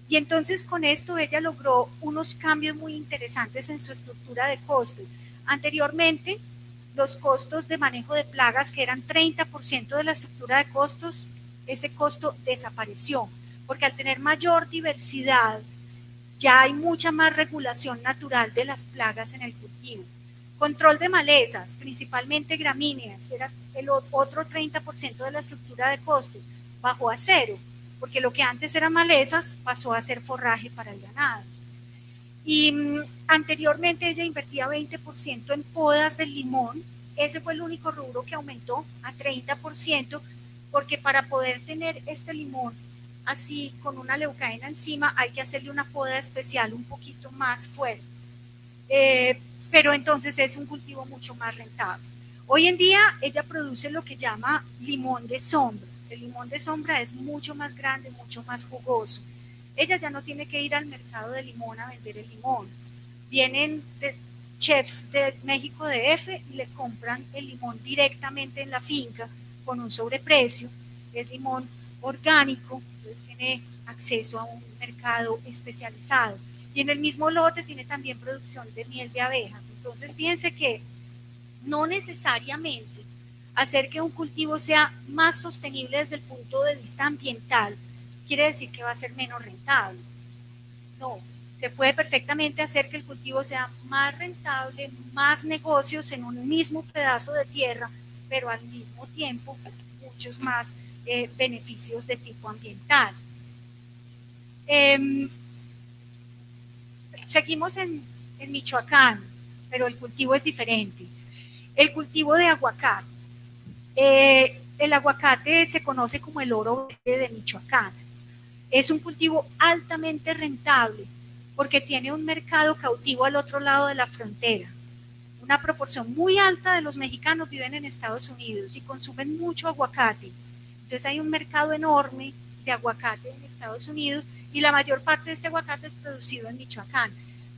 Y entonces con esto ella logró unos cambios muy interesantes en su estructura de costos. Anteriormente, los costos de manejo de plagas, que eran 30% de la estructura de costos, ese costo desapareció, porque al tener mayor diversidad, ya hay mucha más regulación natural de las plagas en el cultivo. Control de malezas, principalmente gramíneas, era el otro 30% de la estructura de costos, bajó a cero, porque lo que antes eran malezas pasó a ser forraje para el ganado. Y anteriormente ella invertía 20% en podas del limón, ese fue el único rubro que aumentó a 30%, porque para poder tener este limón así con una leucaena encima hay que hacerle una poda especial un poquito más fuerte. Pero entonces es un cultivo mucho más rentable. Hoy en día ella produce lo que llama limón de sombra. El limón de sombra es mucho más grande, mucho más jugoso. Ella ya no tiene que ir al mercado de limón a vender el limón. Vienen chefs de México DF y le compran el limón directamente en la finca con un sobreprecio. Es limón orgánico, entonces tiene acceso a un mercado especializado. Y en el mismo lote tiene también producción de miel de abejas. Entonces piense que no necesariamente hacer que un cultivo sea más sostenible desde el punto de vista ambiental quiere decir que va a ser menos rentable. No, se puede perfectamente hacer que el cultivo sea más rentable, más negocios en un mismo pedazo de tierra, pero al mismo tiempo muchos más beneficios de tipo ambiental. Seguimos en Michoacán, pero el cultivo es diferente. El cultivo de aguacate. El aguacate se conoce como el oro verde de Michoacán. Es un cultivo altamente rentable porque tiene un mercado cautivo al otro lado de la frontera. Una proporción muy alta de los mexicanos viven en Estados Unidos y consumen mucho aguacate. Entonces hay un mercado enorme de aguacate en Estados Unidos y la mayor parte de este aguacate es producido en Michoacán.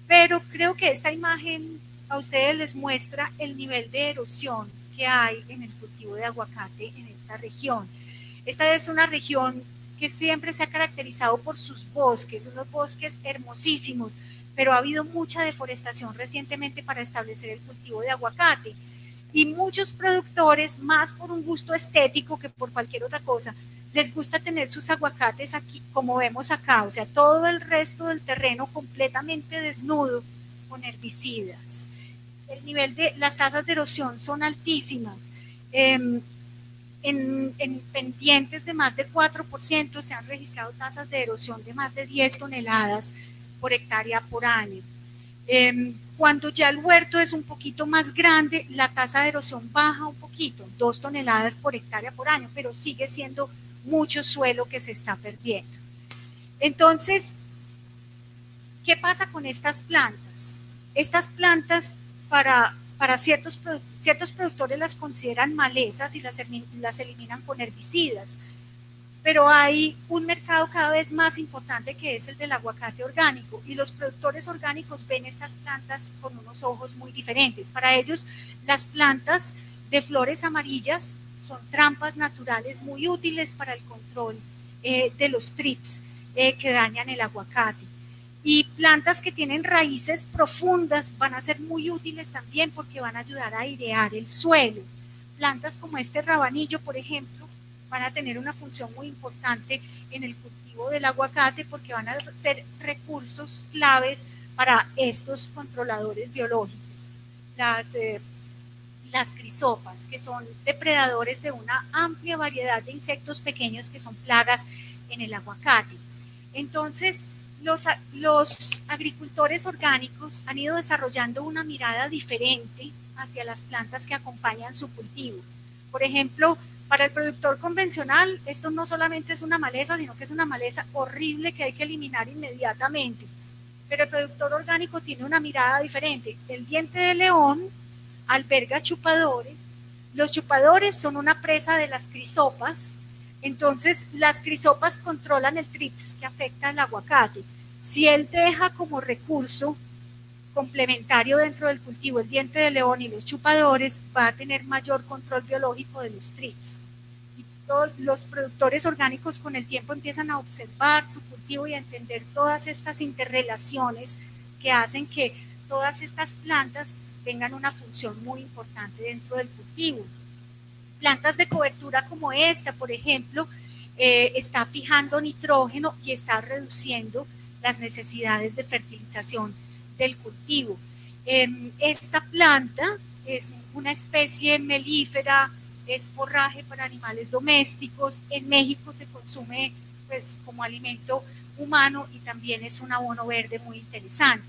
Pero creo que esta imagen a ustedes les muestra el nivel de erosión que hay en el cultivo de aguacate en esta región. Esta es una región que siempre se ha caracterizado por sus bosques, unos bosques hermosísimos, pero ha habido mucha deforestación recientemente para establecer el cultivo de aguacate. Y muchos productores, más por un gusto estético que por cualquier otra cosa, les gusta tener sus aguacates aquí, como vemos acá, o sea, todo el resto del terreno completamente desnudo con herbicidas. El nivel de las tasas de erosión son altísimas. En pendientes de más de 4% se han registrado tasas de erosión de más de 10 toneladas por hectárea por año. Cuando ya el huerto es un poquito más grande, la tasa de erosión baja un poquito, 2 toneladas por hectárea por año, pero sigue siendo mucho suelo que se está perdiendo. Entonces, ¿qué pasa con estas plantas? Estas plantas para ciertos productores las consideran malezas y las eliminan con herbicidas, pero hay un mercado cada vez más importante que es el del aguacate orgánico y los productores orgánicos ven estas plantas con unos ojos muy diferentes. Para ellos, las plantas de flores amarillas son trampas naturales muy útiles para el control de los trips que dañan el aguacate. Y plantas que tienen raíces profundas van a ser muy útiles también porque van a ayudar a airear el suelo. Plantas como este rabanillo, por ejemplo, van a tener una función muy importante en el cultivo del aguacate porque van a ser recursos claves para estos controladores biológicos. Las crisopas, que son depredadores de una amplia variedad de insectos pequeños que son plagas en el aguacate. Entonces, los agricultores orgánicos han ido desarrollando una mirada diferente hacia las plantas que acompañan su cultivo. Por ejemplo, para el productor convencional, esto no solamente es una maleza, sino que es una maleza horrible que hay que eliminar inmediatamente. Pero el productor orgánico tiene una mirada diferente. El diente de león alberga chupadores. Los chupadores son una presa de las crisopas. Entonces, las crisopas controlan el trips que afecta al aguacate. Si él deja como recurso complementario dentro del cultivo el diente de león y los chupadores, va a tener mayor control biológico de los trips. los productores orgánicos con el tiempo empiezan a observar su cultivo y a entender todas estas interrelaciones que hacen que todas estas plantas tengan una función muy importante dentro del cultivo. Plantas de cobertura como esta, por ejemplo, está fijando nitrógeno y está reduciendo las necesidades de fertilización del cultivo. Esta planta es una especie melífera, es forraje para animales domésticos. En México se consume pues, como alimento humano y también es un abono verde muy interesante.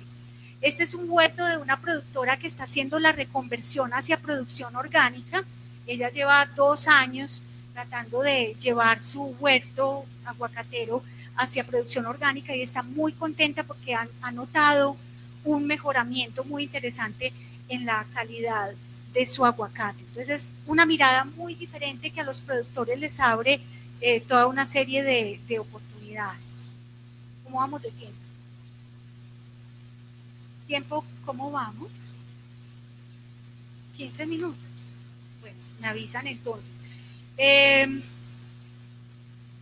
Este es un huerto de una productora que está haciendo la reconversión hacia producción orgánica. Ella lleva 2 años tratando de llevar su huerto aguacatero hacia producción orgánica y está muy contenta porque ha notado un mejoramiento muy interesante en la calidad de su aguacate. Entonces es una mirada muy diferente que a los productores les abre toda una serie de oportunidades. ¿Cómo vamos de tiempo? ¿Tiempo cómo vamos? 15 minutos. Bueno, me avisan entonces.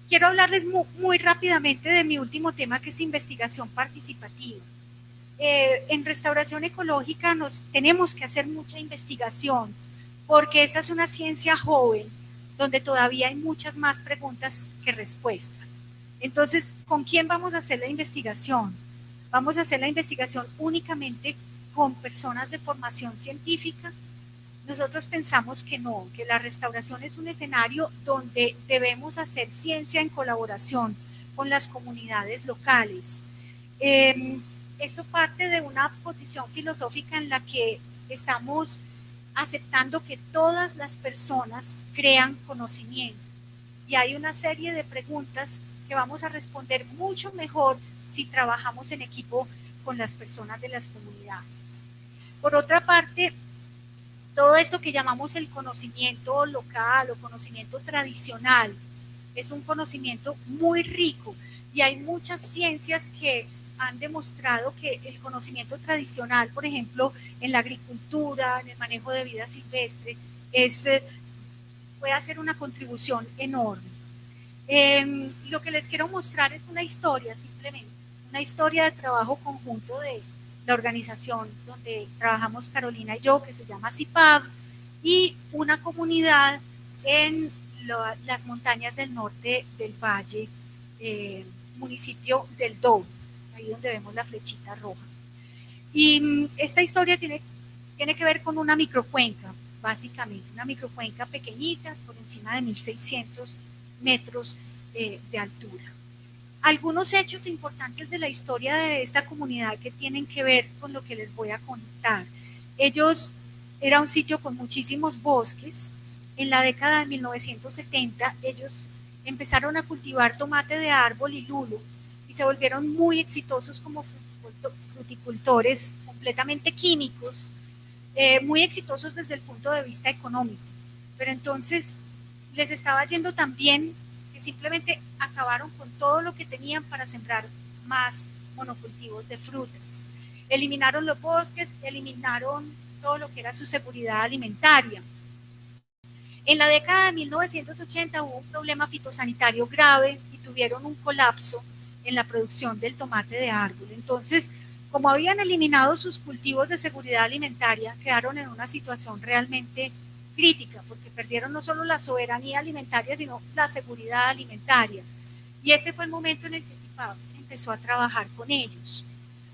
Quiero hablarles muy rápidamente de mi último tema, que es investigación participativa. En restauración ecológica tenemos que hacer mucha investigación porque esta es una ciencia joven donde todavía hay muchas más preguntas que respuestas. Entonces, ¿con quién vamos a hacer la investigación? Vamos a hacer la investigación únicamente con personas de formación científica. Nosotros pensamos que no, que la restauración es un escenario donde debemos hacer ciencia en colaboración con las comunidades locales. Esto parte de una posición filosófica en la que estamos aceptando que todas las personas crean conocimiento y hay una serie de preguntas que vamos a responder mucho mejor si trabajamos en equipo con las personas de las comunidades. Por otra parte, todo esto que llamamos el conocimiento local o conocimiento tradicional es un conocimiento muy rico y hay muchas ciencias que han demostrado que el conocimiento tradicional, por ejemplo, en la agricultura, en el manejo de vida silvestre, puede hacer una contribución enorme. Lo que les quiero mostrar es una historia, simplemente, una historia de trabajo conjunto de la organización donde trabajamos Carolina y yo, que se llama CIPAV, y una comunidad en las montañas del norte del valle, municipio del Douro, ahí donde vemos la flechita roja. Y esta historia tiene que ver con una microcuenca, básicamente, una microcuenca pequeñita, por encima de 1.600 metros de altura. Algunos hechos importantes de la historia de esta comunidad que tienen que ver con lo que les voy a contar. Era un sitio con muchísimos bosques. En la década de 1970, ellos empezaron a cultivar tomate de árbol y lulo y se volvieron muy exitosos como fruticultores completamente químicos, muy exitosos desde el punto de vista económico. Pero entonces les estaba yendo tan bien que simplemente acabaron con todo lo que tenían para sembrar más monocultivos de frutas. Eliminaron los bosques, eliminaron todo lo que era su seguridad alimentaria. En la década de 1980 hubo un problema fitosanitario grave y tuvieron un colapso en la producción del tomate de árbol. Entonces, como habían eliminado sus cultivos de seguridad alimentaria, quedaron en una situación realmente crítica, porque perdieron no solo la soberanía alimentaria, sino la seguridad alimentaria. Y este fue el momento en el que CIPAV empezó a trabajar con ellos.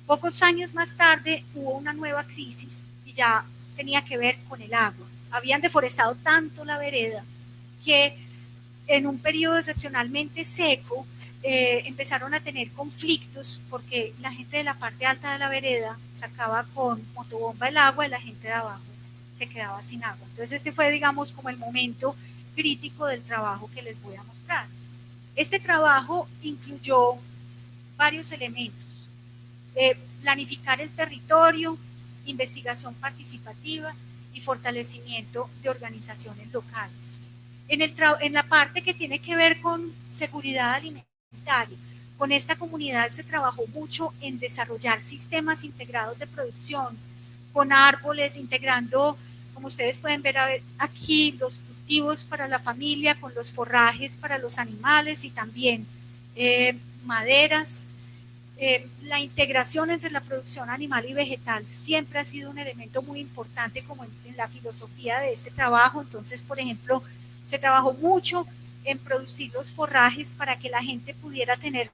Pocos años más tarde hubo una nueva crisis y ya tenía que ver con el agua. Habían deforestado tanto la vereda que en un periodo excepcionalmente seco empezaron a tener conflictos porque la gente de la parte alta de la vereda sacaba con motobomba el agua y la gente de abajo se quedaba sin agua. Entonces este fue, digamos, como el momento crítico del trabajo que les voy a mostrar. Este trabajo incluyó varios elementos. Planificar el territorio, investigación participativa y fortalecimiento de organizaciones locales. En la parte que tiene que ver con seguridad alimentaria, con esta comunidad se trabajó mucho en desarrollar sistemas integrados de producción, con árboles, integrando, como ustedes pueden ver aquí, los cultivos para la familia, con los forrajes para los animales y también maderas. La integración entre la producción animal y vegetal siempre ha sido un elemento muy importante como en la filosofía de este trabajo. Entonces, por ejemplo, se trabajó mucho en producir los forrajes para que la gente pudiera tener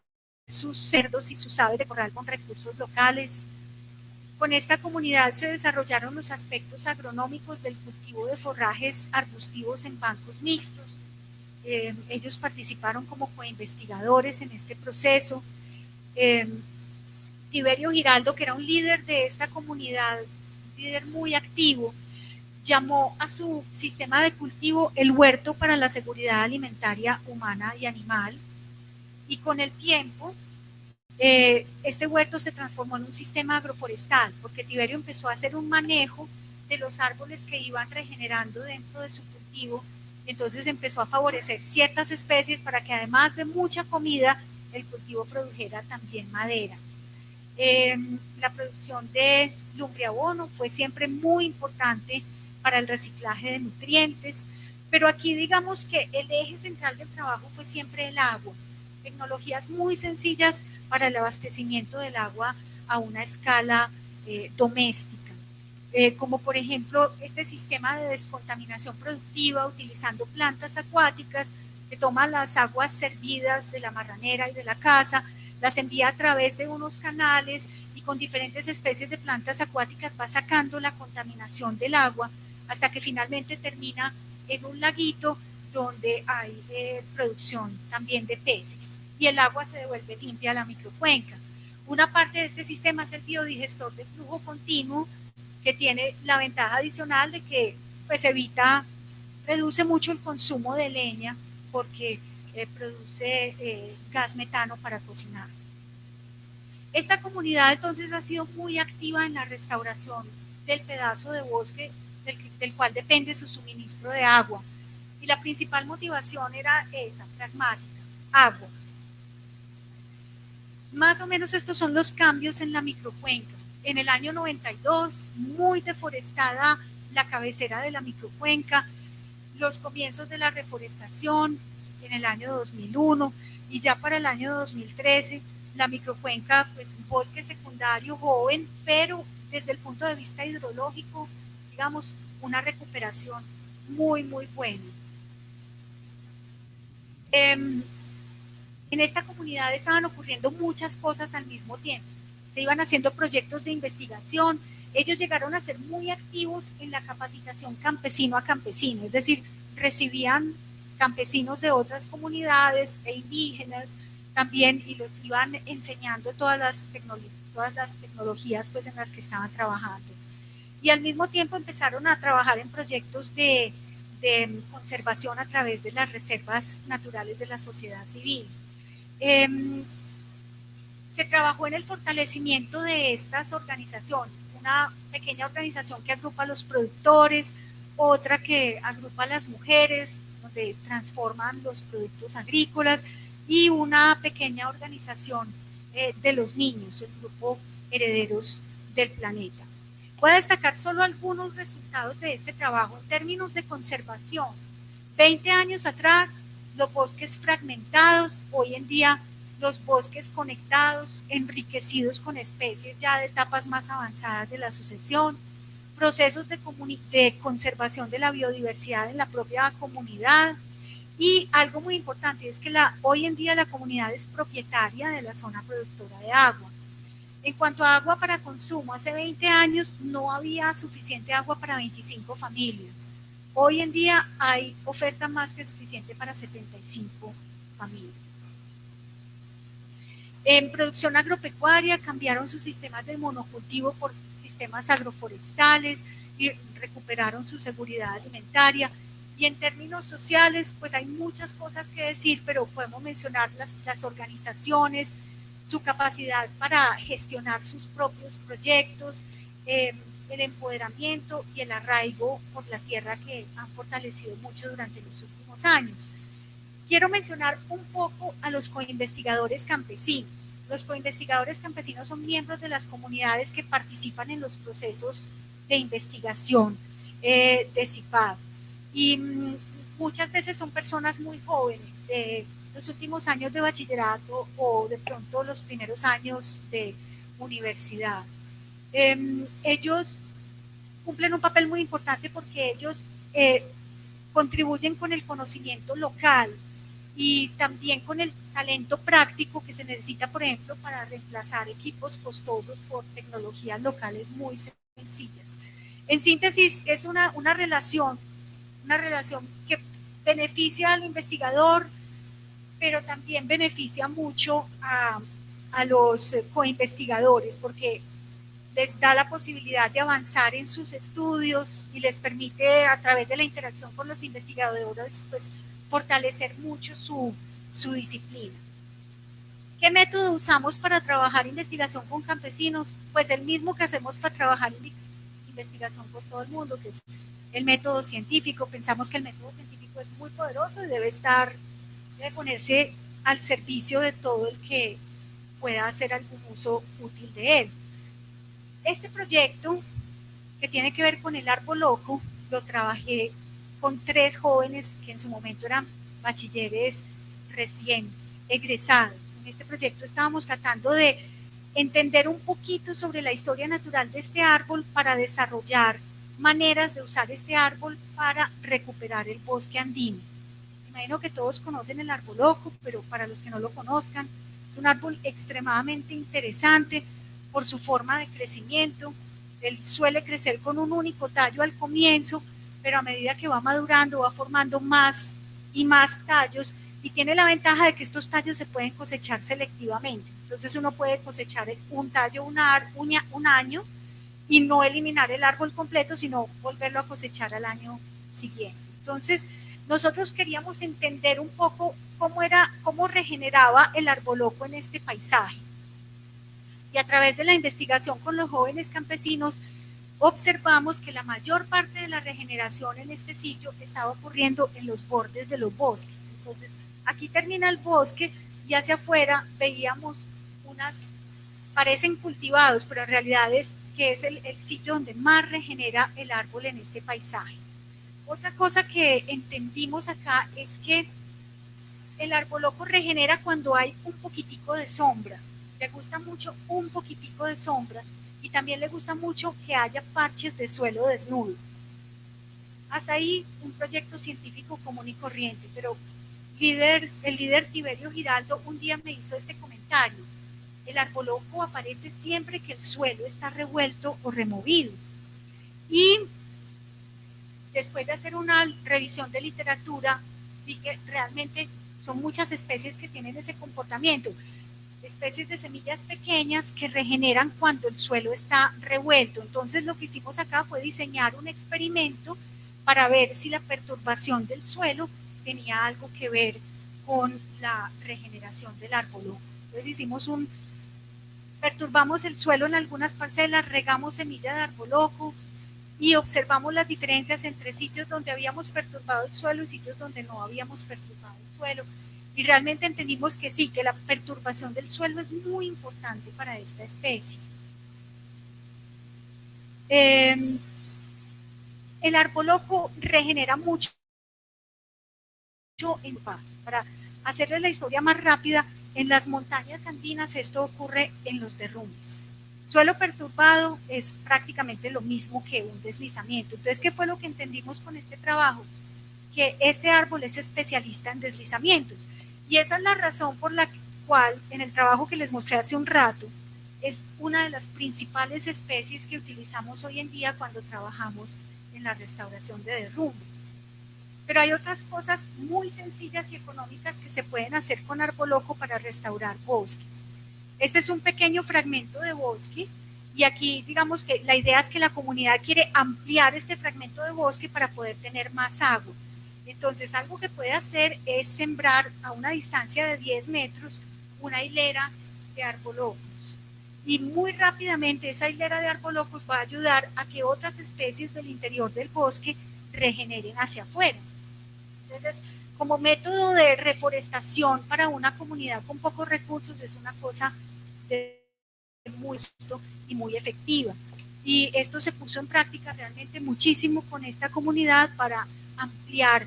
sus cerdos y sus aves de corral con recursos locales. Con esta comunidad se desarrollaron los aspectos agronómicos del cultivo de forrajes arbustivos en bancos mixtos. Ellos participaron como coinvestigadores en este proceso. Tiberio Giraldo, que era un líder de esta comunidad, un líder muy activo, llamó a su sistema de cultivo el huerto para la seguridad alimentaria humana y animal. Y con el tiempo, este huerto se transformó en un sistema agroforestal, porque Tiberio empezó a hacer un manejo de los árboles que iban regenerando dentro de su cultivo. Entonces empezó a favorecer ciertas especies para que además de mucha comida, el cultivo produjera también madera. La producción de lumbriabono fue siempre muy importante para el reciclaje de nutrientes, pero aquí digamos que el eje central del trabajo fue siempre el agua. Tecnologías muy sencillas para el abastecimiento del agua a una escala doméstica, como por ejemplo este sistema de descontaminación productiva utilizando plantas acuáticas que toman las aguas servidas de la marranera y de la casa, las envía a través de unos canales y con diferentes especies de plantas acuáticas va sacando la contaminación del agua hasta que finalmente termina en un laguito donde hay producción también de peces y el agua se devuelve limpia a la microcuenca. Una parte de este sistema es el biodigestor de flujo continuo, que tiene la ventaja adicional de que pues reduce mucho el consumo de leña porque produce gas metano para cocinar. Esta comunidad entonces ha sido muy activa en la restauración del pedazo de bosque del cual depende su suministro de agua. Y la principal motivación era esa, pragmática, agua. Más o menos estos son los cambios en la microcuenca. En el año 92, muy deforestada la cabecera de la microcuenca, los comienzos de la reforestación en el año 2001 y ya para el año 2013 la microcuenca, pues un bosque secundario joven, pero desde el punto de vista hidrológico, digamos, una recuperación muy, muy buena. En esta comunidad estaban ocurriendo muchas cosas al mismo tiempo. Se iban haciendo proyectos de investigación. Ellos llegaron a ser muy activos en la capacitación campesino a campesino, es decir, recibían campesinos de otras comunidades e indígenas también y los iban enseñando todas las tecnologías pues, en las que estaban trabajando. Y al mismo tiempo empezaron a trabajar en proyectos de conservación a través de las reservas naturales de la sociedad civil. Se trabajó en el fortalecimiento de estas organizaciones, una pequeña organización que agrupa a los productores, otra que agrupa a las mujeres, donde transforman los productos agrícolas, y una pequeña organización de los niños, el grupo Herederos del Planeta. Voy a destacar solo algunos resultados de este trabajo en términos de conservación. 20 años atrás, los bosques fragmentados, hoy en día los bosques conectados, enriquecidos con especies ya de etapas más avanzadas de la sucesión, procesos de conservación de la biodiversidad en la propia comunidad y algo muy importante es que hoy en día la comunidad es propietaria de la zona productora de agua. En cuanto a agua para consumo, hace 20 años no había suficiente agua para 25 familias. Hoy en día hay oferta más que suficiente para 75 familias. En producción agropecuaria cambiaron sus sistemas de monocultivo por sistemas agroforestales y recuperaron su seguridad alimentaria. Y en términos sociales, pues hay muchas cosas que decir, pero podemos mencionar las organizaciones, su capacidad para gestionar sus propios proyectos, el empoderamiento y el arraigo por la tierra que han fortalecido mucho durante los últimos años. Quiero mencionar un poco a los coinvestigadores campesinos. Los coinvestigadores campesinos son miembros de las comunidades que participan en los procesos de investigación de CIPAD. Y muchas veces son personas muy jóvenes, de los últimos años de bachillerato o de pronto los primeros años de universidad. Ellos cumplen un papel muy importante porque ellos contribuyen con el conocimiento local y también con el talento práctico que se necesita, por ejemplo, para reemplazar equipos costosos por tecnologías locales muy sencillas. En síntesis, es una relación que beneficia al investigador, pero también beneficia mucho a los coinvestigadores, porque les da la posibilidad de avanzar en sus estudios y les permite, a través de la interacción con los investigadores, pues fortalecer mucho su disciplina. ¿Qué método usamos para trabajar investigación con campesinos? Pues el mismo que hacemos para trabajar investigación con todo el mundo, que es el método científico. Pensamos que el método científico es muy poderoso y debe ponerse al servicio de todo el que pueda hacer algún uso útil de él. Este proyecto, que tiene que ver con el árbol loco, lo trabajé con 3 jóvenes que en su momento eran bachilleres recién egresados. En este proyecto estábamos tratando de entender un poquito sobre la historia natural de este árbol para desarrollar maneras de usar este árbol para recuperar el bosque andino. Imagino que todos conocen el árbol loco, pero para los que no lo conozcan, es un árbol extremadamente interesante por su forma de crecimiento. Él suele crecer con un único tallo al comienzo, pero a medida que va madurando va formando más y más tallos y tiene la ventaja de que estos tallos se pueden cosechar selectivamente. Entonces uno puede cosechar un tallo un año y no eliminar el árbol completo, sino volverlo a cosechar al año siguiente. Entonces nosotros queríamos entender un poco cómo regeneraba el árbol loco en este paisaje. Y a través de la investigación con los jóvenes campesinos observamos que la mayor parte de la regeneración en este sitio estaba ocurriendo en los bordes de los bosques. Entonces, aquí termina el bosque y hacia afuera veíamos parecen cultivados, pero en realidad es el sitio donde más regenera el árbol en este paisaje. Otra cosa que entendimos acá es que el árbol loco regenera cuando hay un poquitico de sombra. Le gusta mucho un poquitico de sombra y también le gusta mucho que haya parches de suelo desnudo. Hasta ahí un proyecto científico común y corriente, pero el líder Tiberio Giraldo un día me hizo este comentario: el árbol loco aparece siempre que el suelo está revuelto o removido. Y después de hacer una revisión de literatura, vi que realmente son muchas especies que tienen ese comportamiento. Especies de semillas pequeñas que regeneran cuando el suelo está revuelto. Entonces lo que hicimos acá fue diseñar un experimento para ver si la perturbación del suelo tenía algo que ver con la regeneración del árbol. Entonces perturbamos el suelo en algunas parcelas, regamos semilla de árbol loco y observamos las diferencias entre sitios donde habíamos perturbado el suelo y sitios donde no habíamos perturbado el suelo. Y realmente entendimos que sí, que la perturbación del suelo es muy importante para esta especie. El árbol loco regenera mucho para hacerles la historia más rápida. En las montañas andinas esto ocurre en los derrumbes. Suelo perturbado es prácticamente lo mismo que un deslizamiento. Entonces, ¿qué fue lo que entendimos con este trabajo? Que este árbol es especialista en deslizamientos. Y esa es la razón por la cual en el trabajo que les mostré hace un rato es una de las principales especies que utilizamos hoy en día cuando trabajamos en la restauración de derrumbes. Pero hay otras cosas muy sencillas y económicas que se pueden hacer con árbol loco para restaurar bosques. Este es un pequeño fragmento de bosque y aquí digamos que la idea es que la comunidad quiere ampliar este fragmento de bosque para poder tener más agua. Entonces, algo que puede hacer es sembrar a una distancia de 10 metros una hilera de árbol locos. Y muy rápidamente esa hilera de árbol locos va a ayudar a que otras especies del interior del bosque regeneren hacia afuera. Entonces, como método de reforestación para una comunidad con pocos recursos es una cosa muy justo y muy efectiva. Y esto se puso en práctica realmente muchísimo con esta comunidad para ampliar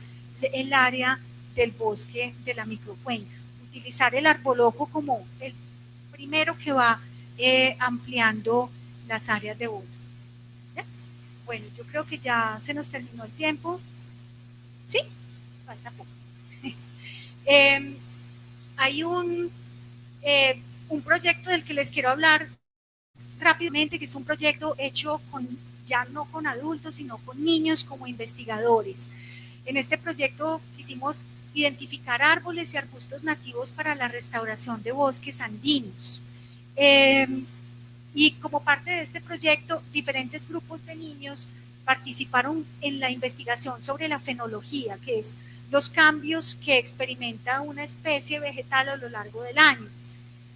el área del bosque de la microcuenca. Utilizar el arbolojo como el primero que va ampliando las áreas de bosque. ¿Ya? Bueno, yo creo que ya se nos terminó el tiempo. ¿Sí? Falta poco. Hay un proyecto del que les quiero hablar rápidamente, que es un proyecto hecho ya no con adultos, sino con niños como investigadores. En este proyecto quisimos identificar árboles y arbustos nativos para la restauración de bosques andinos. Y como parte de este proyecto, diferentes grupos de niños participaron en la investigación sobre la fenología, que es los cambios que experimenta una especie vegetal a lo largo del año.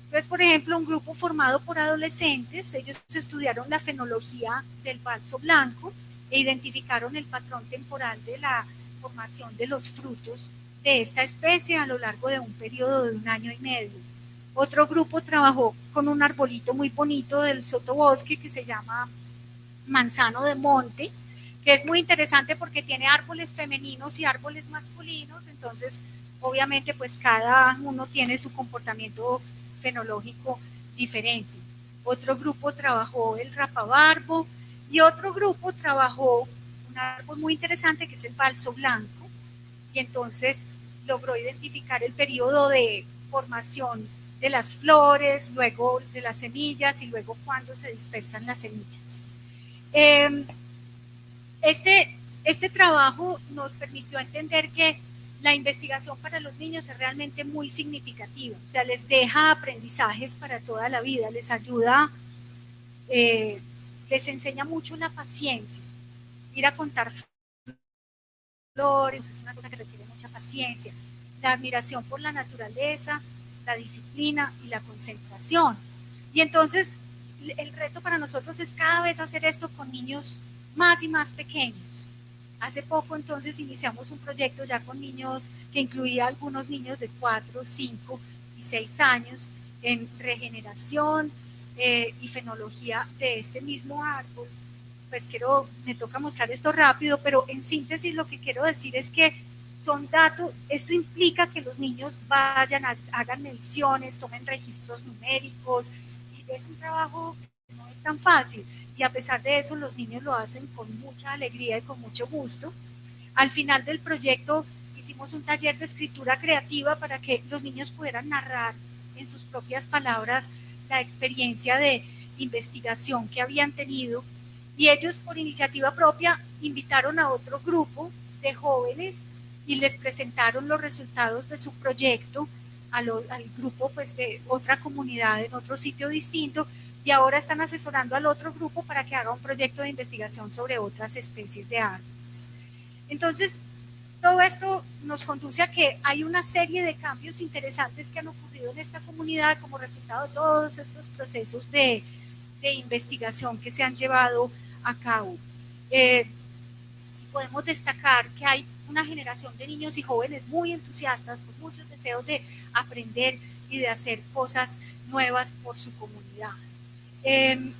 Entonces, por ejemplo, un grupo formado por adolescentes, ellos estudiaron la fenología del balso blanco e identificaron el patrón temporal de la formación de los frutos de esta especie a lo largo de un periodo de 1 año y medio. Otro grupo trabajó con un arbolito muy bonito del sotobosque que se llama manzano de monte, que es muy interesante porque tiene árboles femeninos y árboles masculinos, entonces obviamente pues cada uno tiene su comportamiento fenológico diferente. Otro grupo trabajó el rapabarbo y otro grupo trabajó un árbol muy interesante que es el balso blanco, y entonces logró identificar el periodo de formación de las flores, luego de las semillas y luego cuando se dispersan las semillas. Este trabajo nos permitió entender que la investigación para los niños es realmente muy significativa, o sea, les deja aprendizajes para toda la vida, les ayuda, les enseña mucho la paciencia, ir a contar flores, es una cosa que requiere mucha paciencia, la admiración por la naturaleza, la disciplina y la concentración. Y entonces el reto para nosotros es cada vez hacer esto con niños más y más pequeños. Hace poco entonces iniciamos un proyecto ya con niños que incluía algunos niños de 4, 5 y 6 años en regeneración y fenología de este mismo árbol. Pues me toca mostrar esto rápido, pero en síntesis lo que quiero decir es que son datos, esto implica que los niños vayan, hagan mediciones, tomen registros numéricos, y es un trabajo que no es tan fácil, y a pesar de eso los niños lo hacen con mucha alegría y con mucho gusto. Al final del proyecto hicimos un taller de escritura creativa para que los niños pudieran narrar en sus propias palabras la experiencia de investigación que habían tenido, y ellos por iniciativa propia invitaron a otro grupo de jóvenes y les presentaron los resultados de su proyecto al grupo pues de otra comunidad en otro sitio distinto, y ahora están asesorando al otro grupo para que haga un proyecto de investigación sobre otras especies de árboles. Entonces, todo esto nos conduce a que hay una serie de cambios interesantes que han ocurrido en esta comunidad como resultado de todos estos procesos de investigación que se han llevado a cabo. Podemos destacar que hay una generación de niños y jóvenes muy entusiastas, con muchos deseos de aprender y de hacer cosas nuevas por su comunidad.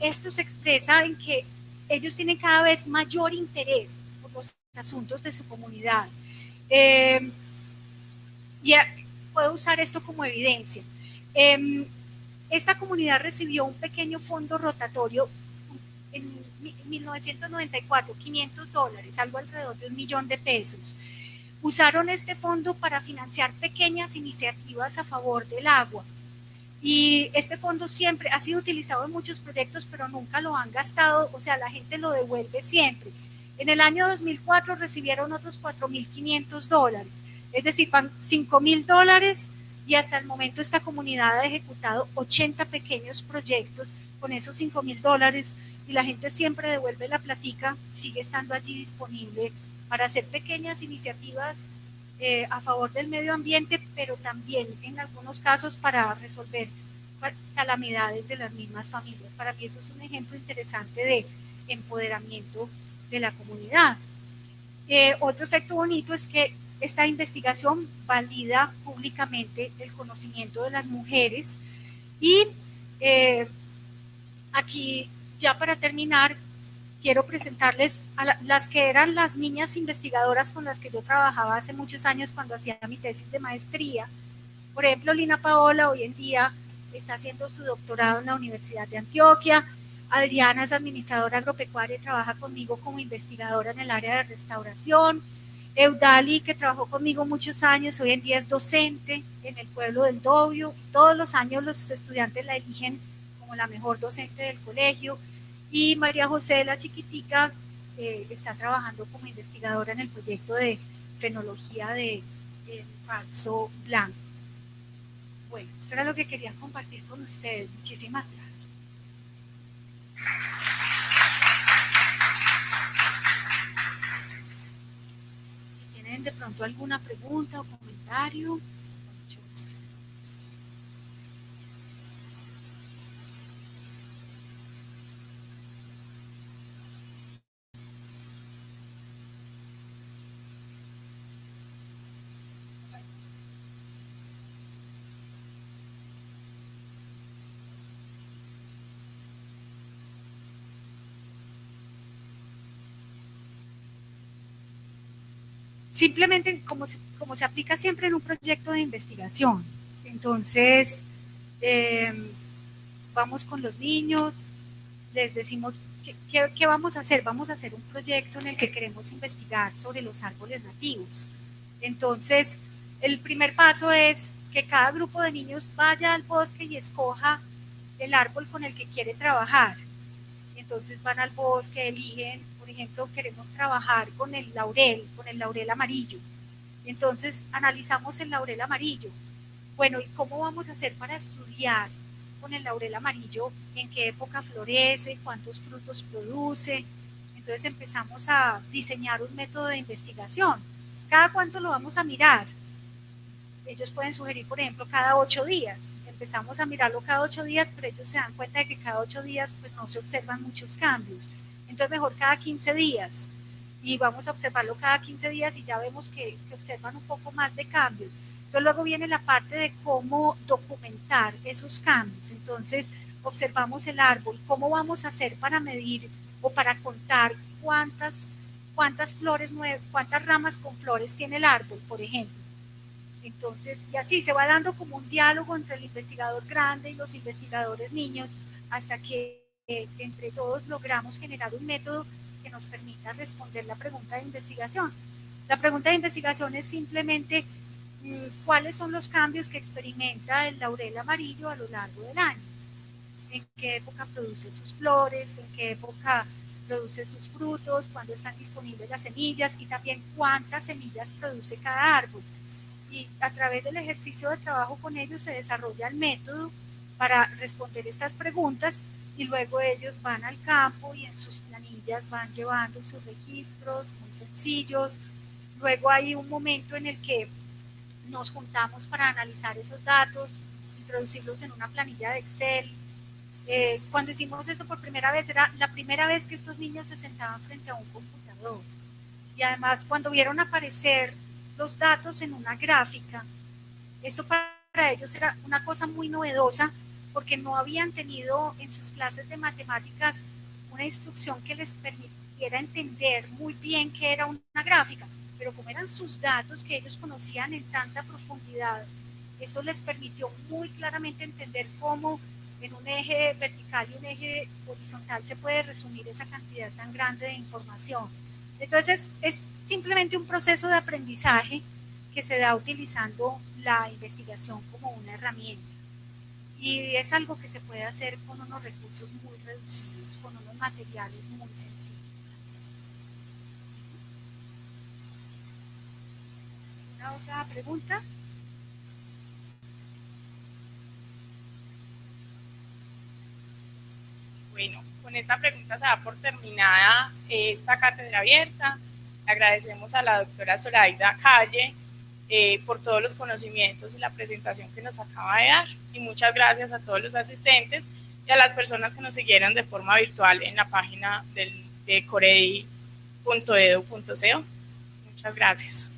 Esto se expresa en que ellos tienen cada vez mayor interés por los asuntos de su comunidad. Y puedo usar esto como evidencia. Esta comunidad recibió un pequeño fondo rotatorio en 1994, $500, algo alrededor de $1.000.000. Usaron este fondo para financiar pequeñas iniciativas a favor del agua. Y este fondo siempre ha sido utilizado en muchos proyectos, pero nunca lo han gastado, o sea, la gente lo devuelve siempre. En el año 2004 recibieron otros $4.500, es decir, $5.000, y hasta el momento esta comunidad ha ejecutado 80 pequeños proyectos con esos $5.000, y la gente siempre devuelve la platica, sigue estando allí disponible para hacer pequeñas iniciativas a favor del medio ambiente, pero también en algunos casos para resolver calamidades de las mismas familias. Para mí eso es un ejemplo interesante de empoderamiento de la comunidad. Otro efecto bonito es que esta investigación valida públicamente el conocimiento de las mujeres, y aquí ya para terminar quiero presentarles a las que eran las niñas investigadoras con las que yo trabajaba hace muchos años cuando hacía mi tesis de maestría. Por ejemplo, Lina Paola hoy en día está haciendo su doctorado en la Universidad de Antioquia. Adriana es administradora agropecuaria y trabaja conmigo como investigadora en el área de restauración. Eudali, que trabajó conmigo muchos años, hoy en día es docente en el pueblo del Dobio. Todos los años los estudiantes la eligen como la mejor docente del colegio. Y María José, la chiquitica, está trabajando como investigadora en el proyecto de fenología de falso blanco. Bueno, esto era lo que quería compartir con ustedes. Muchísimas gracias. Si tienen de pronto alguna pregunta o comentario, mucho gusto. Simplemente como se aplica siempre en un proyecto de investigación. Entonces, vamos con los niños, les decimos, ¿qué vamos a hacer? Vamos a hacer un proyecto en el que queremos investigar sobre los árboles nativos. Entonces, el primer paso es que cada grupo de niños vaya al bosque y escoja el árbol con el que quiere trabajar. Entonces van al bosque, eligen, por ejemplo, queremos trabajar con el laurel amarillo. Entonces analizamos el laurel amarillo. Bueno, ¿y cómo vamos a hacer para estudiar con el laurel amarillo? ¿En qué época florece? ¿Cuántos frutos produce? Entonces empezamos a diseñar un método de investigación. ¿Cada cuánto lo vamos a mirar? Ellos pueden sugerir, por ejemplo, cada 8 días. Empezamos a mirarlo cada 8 días, pero ellos se dan cuenta de que cada 8 días pues no se observan muchos cambios. Entonces mejor cada 15 días. Y vamos a observarlo cada 15 días y ya vemos que se observan un poco más de cambios. Entonces luego viene la parte de cómo documentar esos cambios. Entonces observamos el árbol, cómo vamos a hacer para medir o para contar cuántas flores nuevas, cuántas ramas con flores tiene el árbol, por ejemplo. Entonces, y así se va dando como un diálogo entre el investigador grande y los investigadores niños hasta que entre todos logramos generar un método que nos permita responder la pregunta de investigación. La pregunta de investigación es simplemente cuáles son los cambios que experimenta el laurel amarillo a lo largo del año. En qué época produce sus flores, en qué época produce sus frutos, cuándo están disponibles las semillas y también cuántas semillas produce cada árbol. Y a través del ejercicio de trabajo con ellos se desarrolla el método para responder estas preguntas y luego ellos van al campo y en sus planillas van llevando sus registros muy sencillos. Luego hay un momento en el que nos juntamos para analizar esos datos, introducirlos en una planilla de Excel. Cuando hicimos esto por primera vez, era la primera vez que estos niños se sentaban frente a un computador. Y además, cuando vieron aparecer los datos en una gráfica, esto para ellos era una cosa muy novedosa porque no habían tenido en sus clases de matemáticas una instrucción que les permitiera entender muy bien qué era una gráfica, pero como eran sus datos que ellos conocían en tanta profundidad, esto les permitió muy claramente entender cómo en un eje vertical y un eje horizontal se puede resumir esa cantidad tan grande de información. Entonces es simplemente un proceso de aprendizaje que se da utilizando la investigación como una herramienta. Y es algo que se puede hacer con unos recursos muy reducidos, con unos materiales muy sencillos. ¿Una otra pregunta?
Bueno, con esta pregunta se da por terminada esta cátedra abierta. Le agradecemos a la doctora Zoraida Calle por todos los conocimientos y la presentación que nos acaba de dar. Y muchas gracias a todos los asistentes y a las personas que nos siguieron de forma virtual en la página de corei.edu.co. Muchas gracias.